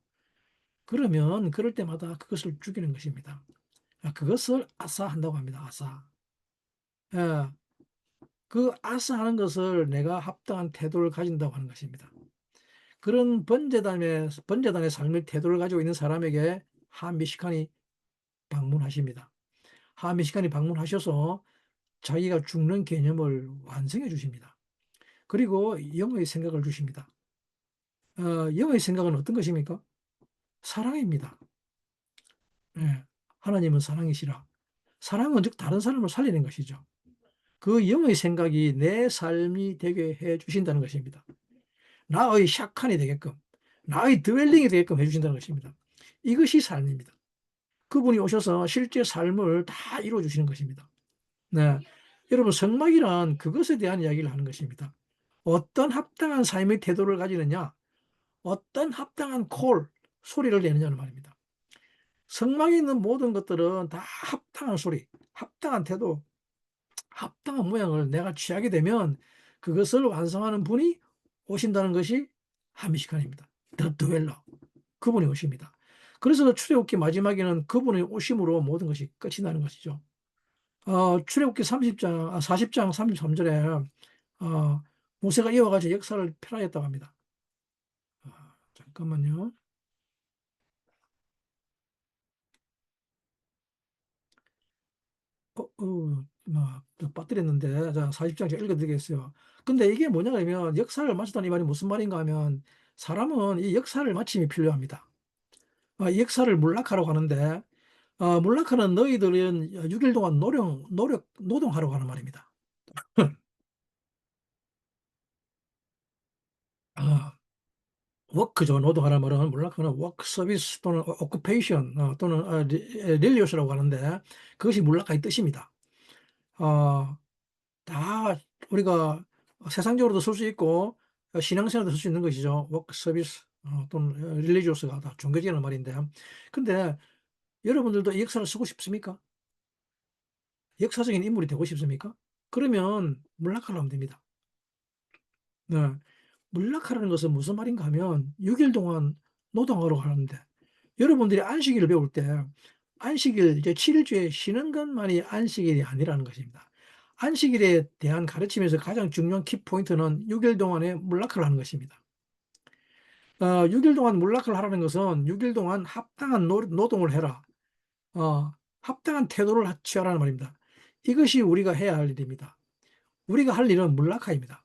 그러면 그럴 때마다 그것을 죽이는 것입니다. 그것을 아사한다고 합니다. 아사. 예, 그 아사하는 것을 내가 합당한 태도를 가진다고 하는 것입니다. 그런 번제단의 삶의 태도를 가지고 있는 사람에게 하미시칸이 방문하십니다. 하미시칸이 방문하셔서 자기가 죽는 개념을 완성해 주십니다. 그리고 영의 생각을 주십니다. 영의 생각은 어떤 것입니까? 사랑입니다. 예, 하나님은 사랑이시라. 사랑은 즉 다른 사람을 살리는 것이죠. 그 영의 생각이 내 삶이 되게 해 주신다는 것입니다. 나의 샤칸이 되게끔, 나의 드웰링이 되게끔 해 주신다는 것입니다. 이것이 삶입니다. 그분이 오셔서 실제 삶을 다 이루어 주시는 것입니다. 네. 여러분, 성막이란 그것에 대한 이야기를 하는 것입니다. 어떤 합당한 삶의 태도를 가지느냐, 어떤 합당한 소리를 내느냐는 말입니다. 성막에 있는 모든 것들은 다 합당한 소리, 합당한 태도, 합당한 모양을 내가 취하게 되면 그것을 완성하는 분이 오신다는 것이 하미시칸입니다. 더 드웰러. 그분이 오십니다. 그래서 출애굽기 마지막에는 그분의 오심으로 모든 것이 끝이 나는 것이죠. 출애굽기 40장 33절에 모세가 이와 같이 역사를 펼하였다고 합니다. 잠깐만요. 빠뜨렸는데, 자, 40장 제가 읽어드리겠어요. 근데 이게 뭐냐 하면, 역사를 마치다는 이 말이 무슨 말인가 하면, 사람은 이 역사를 마침이 필요합니다. 이 역사를 몰락하라고 하는데, 몰락하는 너희들은 6일 동안 노동하라고 하는 말입니다. 아, 워크죠. 노동하라는 말은 몰락하는 워크 서비스 또는 오큐페이션 또는 릴리오스라고 하는데, 그것이 몰락의 뜻입니다. 어, 다 우리가 세상적으로도 쓸 수 있고 신앙생활도 쓸 수 있는 것이죠. 워크 서비스 또는 릴리지어스가 다 종교적인 말인데, 근데 여러분들도 이 역사를 쓰고 싶습니까? 역사적인 인물이 되고 싶습니까? 그러면 몰락하려면 됩니다. 네. 몰락하라는 것은 무슨 말인가 하면 6일 동안 노동하러 가는데, 여러분들이 안식일을 배울 때 안식일 이제 7일주에 쉬는 것만이 안식일이 아니라는 것입니다. 안식일에 대한 가르침에서 가장 중요한 키포인트는 6일 동안의 몰락을 하는 것입니다. 6일 동안 몰락을 하라는 것은 6일 동안 합당한 노동을 해라. 합당한 태도를 취하라는 말입니다. 이것이 우리가 해야 할 일입니다. 우리가 할 일은 몰락하입니다.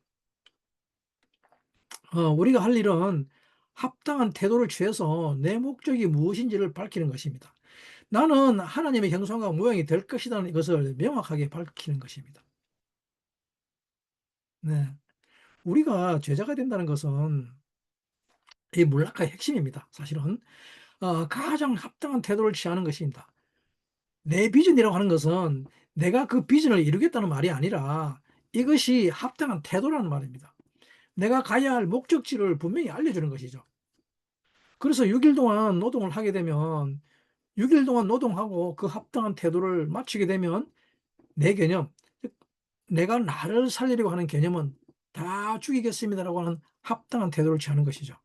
우리가 할 일은 합당한 태도를 취해서 내 목적이 무엇인지를 밝히는 것입니다. 나는 하나님의 형상과 모양이 될 것이라는 것을 명확하게 밝히는 것입니다. 네. 우리가 제자가 된다는 것은 이 문학의 핵심입니다. 사실은 가장 합당한 태도를 취하는 것입니다. 내 비전이라고 하는 것은 내가 그 비전을 이루겠다는 말이 아니라 이것이 합당한 태도라는 말입니다. 내가 가야 할 목적지를 분명히 알려주는 것이죠. 그래서 6일 동안 노동을 하게 되면 6일 동안 노동하고 그 합당한 태도를 마치게 되면 내 개념, 내가 나를 살리려고 하는 개념은 다 죽이겠습니다라고 하는 합당한 태도를 취하는 것이죠.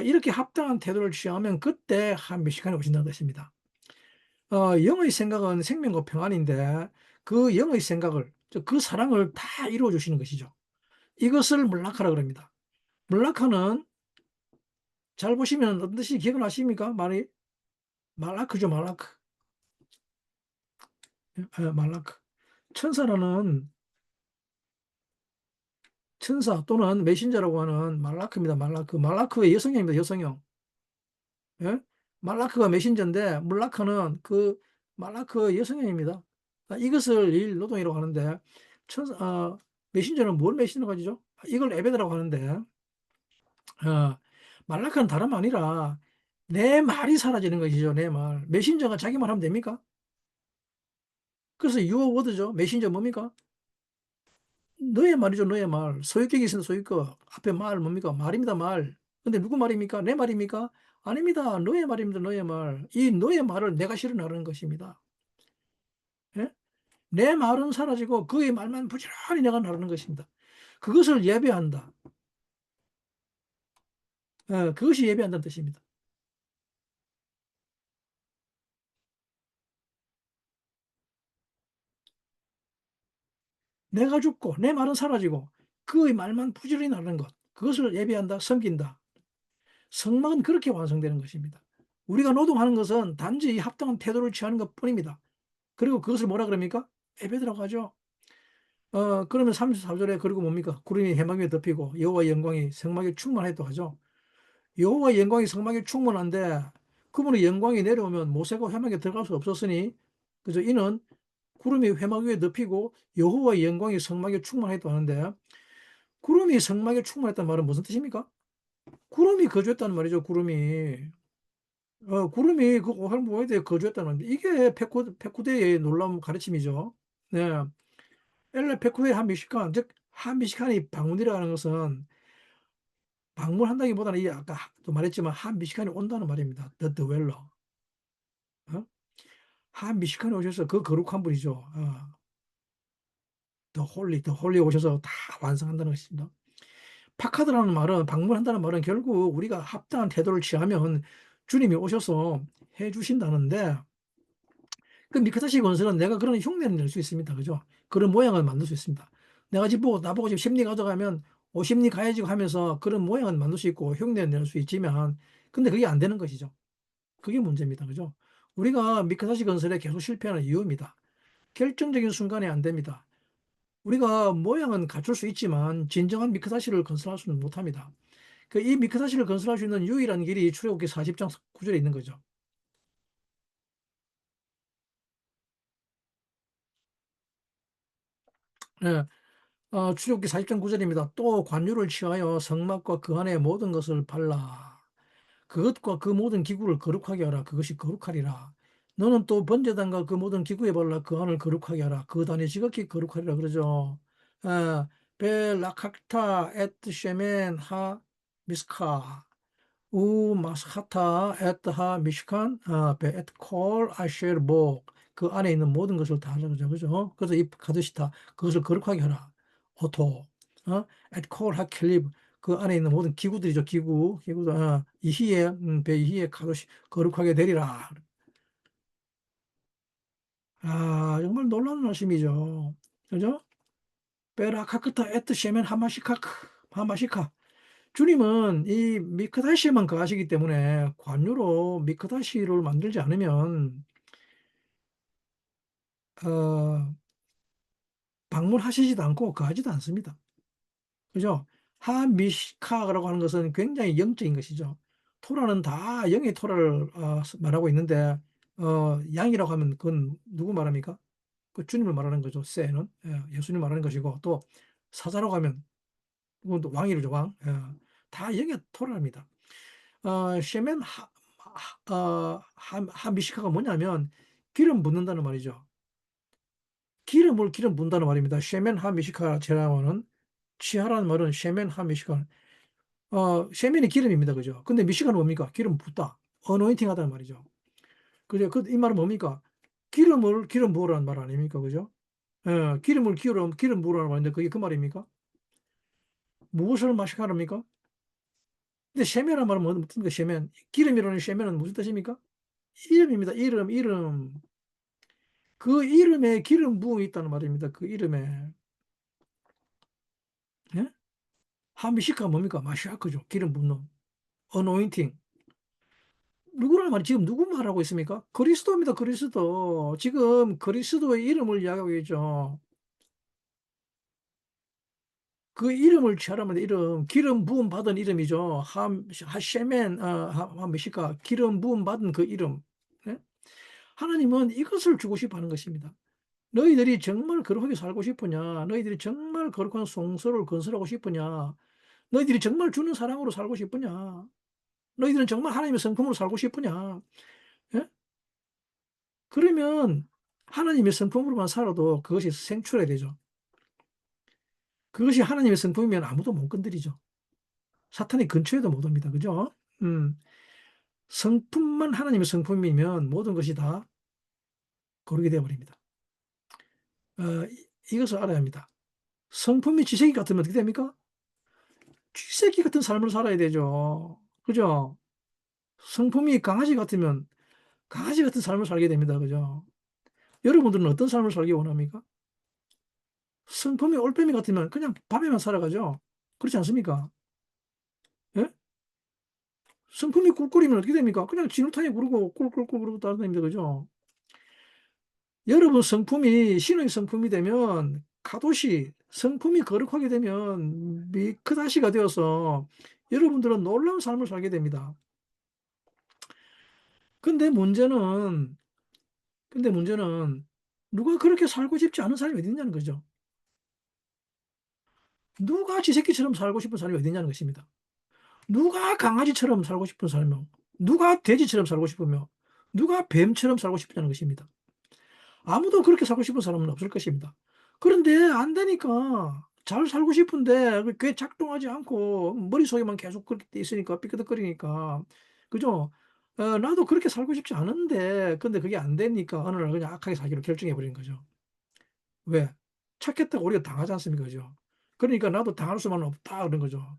이렇게 합당한 태도를 취하면 그때 한 몇 시간이 오신다는 것입니다. 영의 생각은 생명과 평안인데 그 영의 생각을, 그 사랑을 다 이루어 주시는 것이죠. 이것을 몰라카라 그럽니다. 몰라카는 잘 보시면 어떤 뜻이 기억나십니까? 말이 말라크죠, 말라크. 말라크. 천사라는 천사 또는 메신저라고 하는 말라크입니다. 말라크. 말라크의 여성형입니다. 여성형. 예? 말라크가 메신저인데 물라크는 그 말라크의 여성형입니다. 이것을 일 노동이라고 하는데 천사, 메신저는 뭘 메신저로 가지죠? 이걸 에베드라고 하는데 말라크는 다름 아니라 내 말이 사라지는 것이죠. 내 말. 메신저가 자기 말 하면 됩니까? 그래서 유어 워드죠. 메신저 뭡니까? 너의 말이죠. 너의 말. 소유격이 있으면 소유격. 앞에 말 뭡니까? 말입니다. 말. 근데 누구 말입니까? 내 말입니까? 아닙니다. 너의 말입니다. 너의 말. 이 너의 말을 내가 실현하는 것입니다. 예? 내 말은 사라지고 그의 말만 부지런히 내가 나누는 것입니다. 그것을 예배한다. 그것이 예배한다는 뜻입니다. 내가 죽고 내 말은 사라지고 그의 말만 부지런히 나누는 것. 그것을 예배한다, 섬긴다. 성막은 그렇게 완성되는 것입니다. 우리가 노동하는 것은 단지 합당한 태도를 취하는 것뿐입니다. 그리고 그것을 뭐라 그럽니까? 예배드라고 하죠. 그러면 34절에 그리고 뭡니까? 구름이 해막 위에 덮이고 여호와의 영광이 성막에 충만했다고 하죠. 여호와의 영광이 성막에 충만한데 그분의 영광이 내려오면 모세가 회막에 들어갈 수 없었으니 그죠? 이는 구름이 회막 위에 덮이고 여호와의 영광이 성막에 충만했다고 하는데 구름이 성막에 충만했다는 말은 무슨 뜻입니까? 구름이 거주했다는 말이죠. 구름이 그 오할무에대에 거주했다는 말인데 이게 페쿠데의 놀라운 가르침이죠. 네. 엘레 페쿠데 한미시칸 즉 한미시칸이 방문이라는 것은 방문한다기보다는 이 아까 또 말했지만 한미시칸이 온다는 말입니다. The dweller. 어? 한미시칸에 오셔서 그 거룩한 분이죠. The holy 오셔서 다 완성한다는 것입니다. 파카드라는 말은 방문한다는 말은 결국 우리가 합당한 태도를 취하면 주님이 오셔서 해 주신다는데 그 미카사시 건설은 내가 그런 흉내를 낼 수 있습니다. 그죠? 그런 모양을 만들 수 있습니다. 내가 집 보고 나보고 지금 심리 가져가면 심리 가야지 하면서 그런 모양은 만들 수 있고 흉내를 낼 수 있지만 근데 그게 안 되는 것이죠. 그게 문제입니다. 그죠? 우리가 미카사시 건설에 계속 실패하는 이유입니다. 결정적인 순간에 안 됩니다. 우리가 모양은 갖출 수 있지만 진정한 미카사시를 건설할 수는 못합니다. 이 미카사시를 건설할 수 있는 유일한 길이 출애굽기 40장 9절에 있는 거죠. 예, 출애굽기 40장 9절입니다. 또 관유를 취하여 성막과 그 안에 모든 것을 발라 그것과 그 모든 기구를 거룩하게 하라. 그것이 거룩하리라. 너는 또 번제단과 그 모든 기구에 발라 그 안을 거룩하게 하라. 그 단이 지극히 거룩하리라 그러죠. 벨라카타 에트 쉐멘 하 미스카 우 마스카타 에트하 미시칸 베에트 콜 아쉐르복 그 안에 있는 모든 것을 다 하죠. 그죠? 그래서 이 가드시타 그것을 거룩하게 하라. 오토 에트 콜 하켈리브 그 안에 있는 모든 기구들이죠. 기구도 이히에 베 이히에 가도시 거룩하게 되리라. 정말 놀라운 말씀이죠. 그죠? 베라카크타 에트 쉐멘 하마시카 주님은 이 미크다시에만 거하시기 때문에 관유로 미크다시를 만들지 않으면 어, 방문하시지도 않고 거하지도 않습니다. 그죠? 하미시카라고 하는 것은 굉장히 영적인 것이죠. 토라는 다 영의 토라를 말하고 있는데 양이라고 하면 그건 누구 말합니까? 그 주님을 말하는 거죠. 세는 예수님 말하는 것이고 또 사자라고 하면 그건 또 왕이죠. 왕. 다 영의 토라입니다. 쉐멘 하미시카가 뭐냐면 기름 붓는다는 말이죠. 기름 붓는다는 말입니다. 쉐멘 하미시카 제라고는 치하라는 말은 쉐멘 하미시카. 쉐멘이 기름입니다. 그죠? 근데 미시카는 뭡니까? 기름 붓다. 어노인팅 하다는 말이죠. 그죠? 이 말은 뭡니까? 기름 부으라는 말 아닙니까? 그죠? 기름 부으라는 말인데 그게 그 말입니까? 무엇을 마시카랍니까? 근데 쉐멘이라는 말은 뭡니까? 쉐멘. 기름이라는 쉐멘은 무슨 뜻입니까? 이름입니다. 이름. 그 이름에 기름 부음이 있다는 말입니다. 그 이름에. 예? 하미시카 뭡니까? 마시아크죠. 기름 붓는. 어노인팅. 누구라는 말이 지금 누구 말하고 있습니까? 그리스도입니다. 그리스도. 지금 그리스도의 이름을 이야기하고 있죠. 그 이름을 취하라면 이름, 기름 부음 받은 이름이죠. 하shemen, 하미시카, 기름 부음 받은 그 이름. 예? 하나님은 이것을 주고 싶어 하는 것입니다. 너희들이 정말 거룩하게 살고 싶으냐? 너희들이 정말 거룩한 성소를 건설하고 싶으냐? 너희들이 정말 주는 사랑으로 살고 싶으냐? 너희들은 정말 하나님의 성품으로 살고 싶으냐? 예? 그러면 하나님의 성품으로만 살아도 그것이 생출해야 되죠. 그것이 하나님의 성품이면 아무도 못 건드리죠. 사탄이 근처에도 못 옵니다. 그죠? 음, 성품만 하나님의 성품이면 모든 것이 다 거룩이 되어버립니다. 이것을 알아야 합니다. 성품이 쥐새끼 같으면 어떻게 됩니까? 쥐새끼 같은 삶을 살아야 되죠. 그죠? 성품이 강아지 같으면 강아지 같은 삶을 살게 됩니다. 그죠? 여러분들은 어떤 삶을 살기 원합니까? 성품이 올빼미 같으면 그냥 밤에만 살아가죠. 그렇지 않습니까? 성품이 꿀꿀이면 어떻게 됩니까? 그냥 진흙탕에 구르고 꿀꿀꿀 구르고 따라다닙니다. 그죠? 여러분 성품이 신의 성품이 되면 카도시 성품이 거룩하게 되면 미크다시가 되어서 여러분들은 놀라운 삶을 살게 됩니다. 근데 문제는 근데 문제는 누가 그렇게 살고 싶지 않은 사람이 어디 있냐는 거죠. 누가 쥐새끼처럼 살고 싶은 사람이 어디 있냐는 것입니다. 누가 강아지처럼 살고 싶은 사람이며 누가 돼지처럼 살고 싶으며 누가 뱀처럼 살고 싶냐는 것입니다. 아무도 그렇게 살고 싶은 사람은 없을 것입니다. 그런데 안 되니까 잘 살고 싶은데 그게 작동하지 않고 머릿속에만 계속 그렇게 돼 있으니까 삐끗거리니까 그죠? 나도 그렇게 살고 싶지 않은데 근데 그게 안 되니까 어느 날 그냥 악하게 살기로 결정해 버리는 거죠. 왜? 착했다고 우리가 당하지 않습니까? 그죠? 그러니까 나도 당할 수만은 없다 그런 거죠.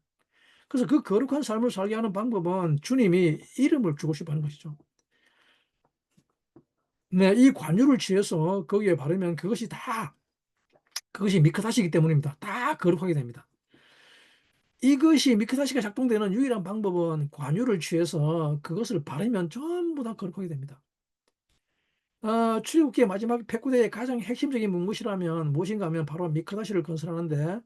그래서 그 거룩한 삶을 살게 하는 방법은 주님이 이름을 주고 싶어 하는 것이죠. 네, 이 관유를 취해서 거기에 바르면 그것이 미크다시이기 때문입니다. 다 거룩하게 됩니다. 이것이 미크다시가 작동되는 유일한 방법은 관유를 취해서 그것을 바르면 전부 다 거룩하게 됩니다. 출애굽기의 마지막 백구대의 가장 핵심적인 무엇이라면 무엇인가 하면 바로 미크다시를 건설하는데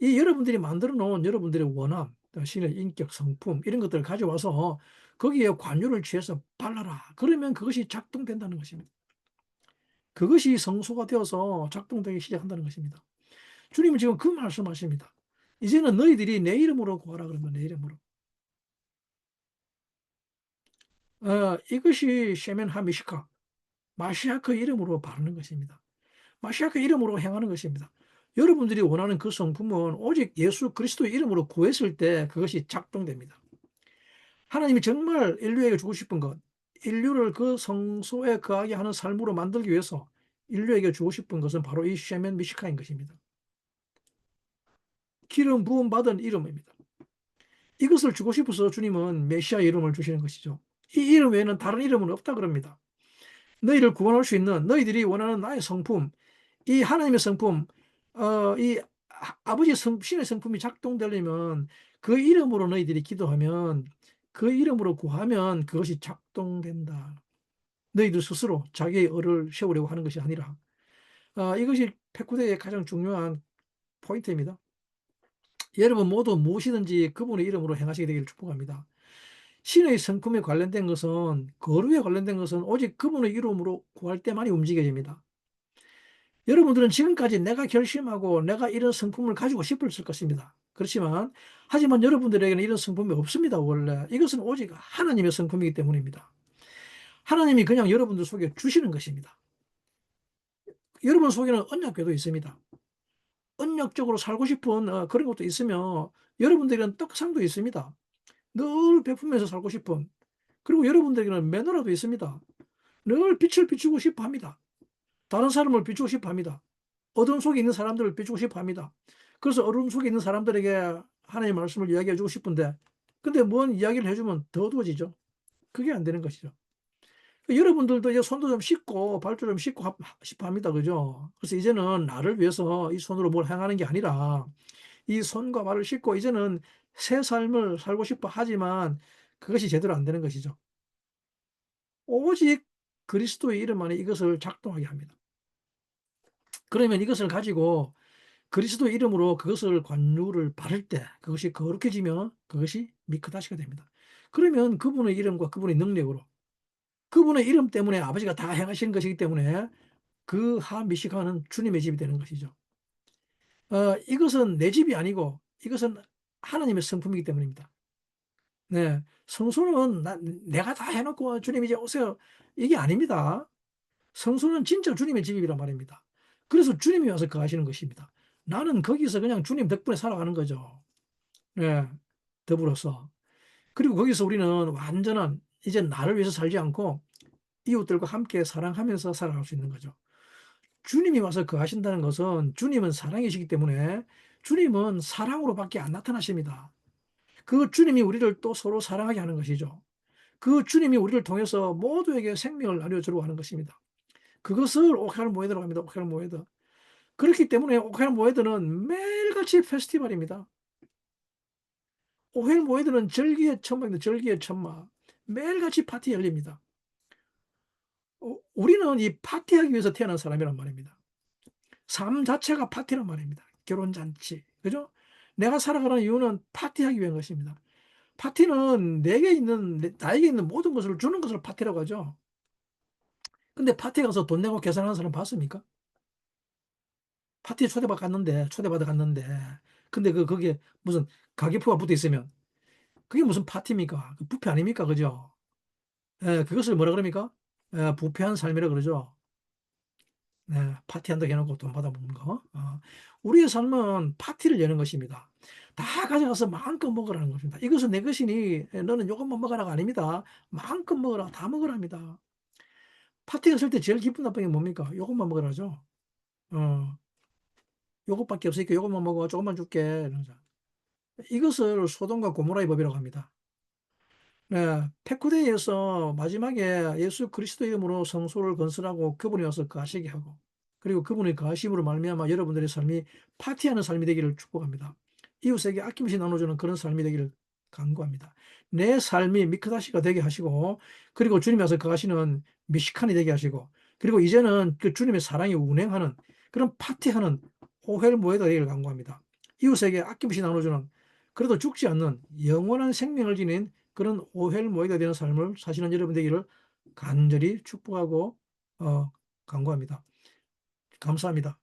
이 여러분들이 만들어 놓은 여러분들의 원함, 신의 인격, 성품 이런 것들을 가져와서 거기에 관유를 취해서 발라라. 그러면 그것이 작동된다는 것입니다. 그것이 성소가 되어서 작동되기 시작한다는 것입니다. 주님은 지금 그 말씀하십니다. 이제는 너희들이 내 이름으로 구하라 그러면 내 이름으로. 이것이 셰멘 하미시카, 마시아크 이름으로 바르는 것입니다. 마시아크 이름으로 행하는 것입니다. 여러분들이 원하는 그 성품은 오직 예수 그리스도의 이름으로 구했을 때 그것이 작동됩니다. 하나님이 정말 인류에게 주고 싶은 것, 인류를 그 성소에 거하게 하는 삶으로 만들기 위해서 인류에게 주고 싶은 것은 바로 이 셰멘 미시카인 것입니다. 기름 부음 받은 이름입니다. 이것을 주고 싶어서 주님은 메시아 이름을 주시는 것이죠. 이 이름 외에는 다른 이름은 없다 그럽니다. 너희를 구원할 수 있는 너희들이 원하는 나의 성품, 이 하나님의 성품, 이 아버지 신의 성품이 작동되려면 그 이름으로 너희들이 기도하면 그 이름으로 구하면 그것이 작동된다. 너희들 스스로 자기의 의를 세우려고 하는 것이 아니라 이것이 페쿠데의 가장 중요한 포인트입니다. 여러분 모두 무엇이든지 그분의 이름으로 행하시게 되기를 축복합니다. 신의 성품에 관련된 것은 거룩에 관련된 것은 오직 그분의 이름으로 구할 때만이 움직여집니다. 여러분들은 지금까지 내가 결심하고 내가 이런 성품을 가지고 싶었을 것입니다. 그렇지만 하지만 여러분들에게는 이런 성품이 없습니다. 원래 이것은 오직 하나님의 성품이기 때문입니다. 하나님이 그냥 여러분들 속에 주시는 것입니다. 여러분 속에는 언약궤도 있습니다. 언약적으로 살고 싶은 그런 것도 있으며 여러분들에게는 떡상도 있습니다. 늘 베푸면서 살고 싶은 그리고 여러분들에게는 매너라도 있습니다. 늘 빛을 비추고 싶어 합니다. 다른 사람을 비추고 싶어 합니다. 어둠 속에 있는 사람들을 비추고 싶어 합니다. 그래서 어둠 속에 있는 사람들에게 하나님의 말씀을 이야기해 주고 싶은데 근데 뭔 이야기를 해주면 더 어두워지죠. 그게 안 되는 것이죠. 여러분들도 이제 손도 좀 씻고 발도 좀 씻고 싶어 합니다. 그죠? 그래서 이제는 나를 위해서 이 손으로 뭘 행하는 게 아니라 이 손과 발을 씻고 이제는 새 삶을 살고 싶어 하지만 그것이 제대로 안 되는 것이죠. 오직 그리스도의 이름 안에 이것을 작동하게 합니다. 그러면 이것을 가지고 그리스도 이름으로 그것을 관유를 바를 때 그것이 거룩해지면 그것이 미크다시가 됩니다. 그러면 그분의 이름과 그분의 능력으로 그분의 이름 때문에 아버지가 다 행하신 것이기 때문에 그 하미시카는 주님의 집이 되는 것이죠. 이것은 내 집이 아니고 이것은 하나님의 성품이기 때문입니다. 네, 성소는 내가 다 해놓고 주님 이제 오세요. 이게 아닙니다. 성소는 진짜 주님의 집이란 말입니다. 그래서 주님이 와서 거하시는 것입니다. 나는 거기서 그냥 주님 덕분에 살아가는 거죠. 네, 더불어서. 그리고 거기서 우리는 완전한, 이제 나를 위해서 살지 않고 이웃들과 함께 사랑하면서 살아갈 수 있는 거죠. 주님이 와서 거하신다는 것은 주님은 사랑이시기 때문에 주님은 사랑으로밖에 안 나타나십니다. 그 주님이 우리를 또 서로 사랑하게 하는 것이죠. 그 주님이 우리를 통해서 모두에게 생명을 나눠주려고 하는 것입니다. 그것을 오케르 모에드라고 합니다. 오케르 모에드. 그렇기 때문에 오케르 모에드는 매일같이 페스티벌입니다. 오헬 모에드는 절기의 천막입니다. 절기의 천막. 매일같이 파티 열립니다. 우리는 이 파티하기 위해서 태어난 사람이란 말입니다. 삶 자체가 파티란 말입니다. 결혼잔치. 그죠? 내가 살아가는 이유는 파티하기 위한 것입니다. 파티는 나에게 있는 모든 것을 주는 것을 파티라고 하죠. 근데 파티 가서 돈 내고 계산하는 사람 봤습니까? 파티에 초대받아 갔는데, 근데 거기에 무슨 가계표가 붙어 있으면, 그게 무슨 파티입니까? 그 뷔페 아닙니까? 그죠? 예, 그것을 뭐라 그럽니까? 예, 부패한 삶이라 그러죠. 네, 파티한다고 해놓고 돈 받아 먹는 거. 우리의 삶은 파티를 여는 것입니다. 다 가져가서 마음껏 먹으라는 것입니다. 이것은 내 것이니 너는 이것만 먹으라가 아닙니다. 마음껏 먹으라, 다 먹으랍니다. 파티 갔을 때 제일 기분 나쁜 게 뭡니까? 이것만 먹으라죠. 어, 요것밖에 없으니까 요것만 먹어. 조금만 줄게. 이러면서. 이것을 소돔과 고모라의 법이라고 합니다. 네, 페쿠데이에서 마지막에 예수 그리스도 이름으로 성소를 건설하고 그분이 와서 거하시게 하고, 그리고 그분의 거하심으로 말미암아 여러분들의 삶이 파티하는 삶이 되기를 축복합니다. 이웃에게 아낌없이 나눠주는 그런 삶이 되기를 간구합니다. 내 삶이 미크다시가 되게 하시고, 그리고 주님이 와서 거하시는 미시칸이 되게 하시고, 그리고 이제는 그 주님의 사랑이 운행하는 그런 파티하는 오헬 모에가 되기를 간구합니다. 이웃에게 아낌없이 나눠주는, 그래도 죽지 않는 영원한 생명을 지닌 그런 오헬 모이가 되는 삶을 사시는 여러분 되기를 간절히 축복하고 간구합니다. 감사합니다.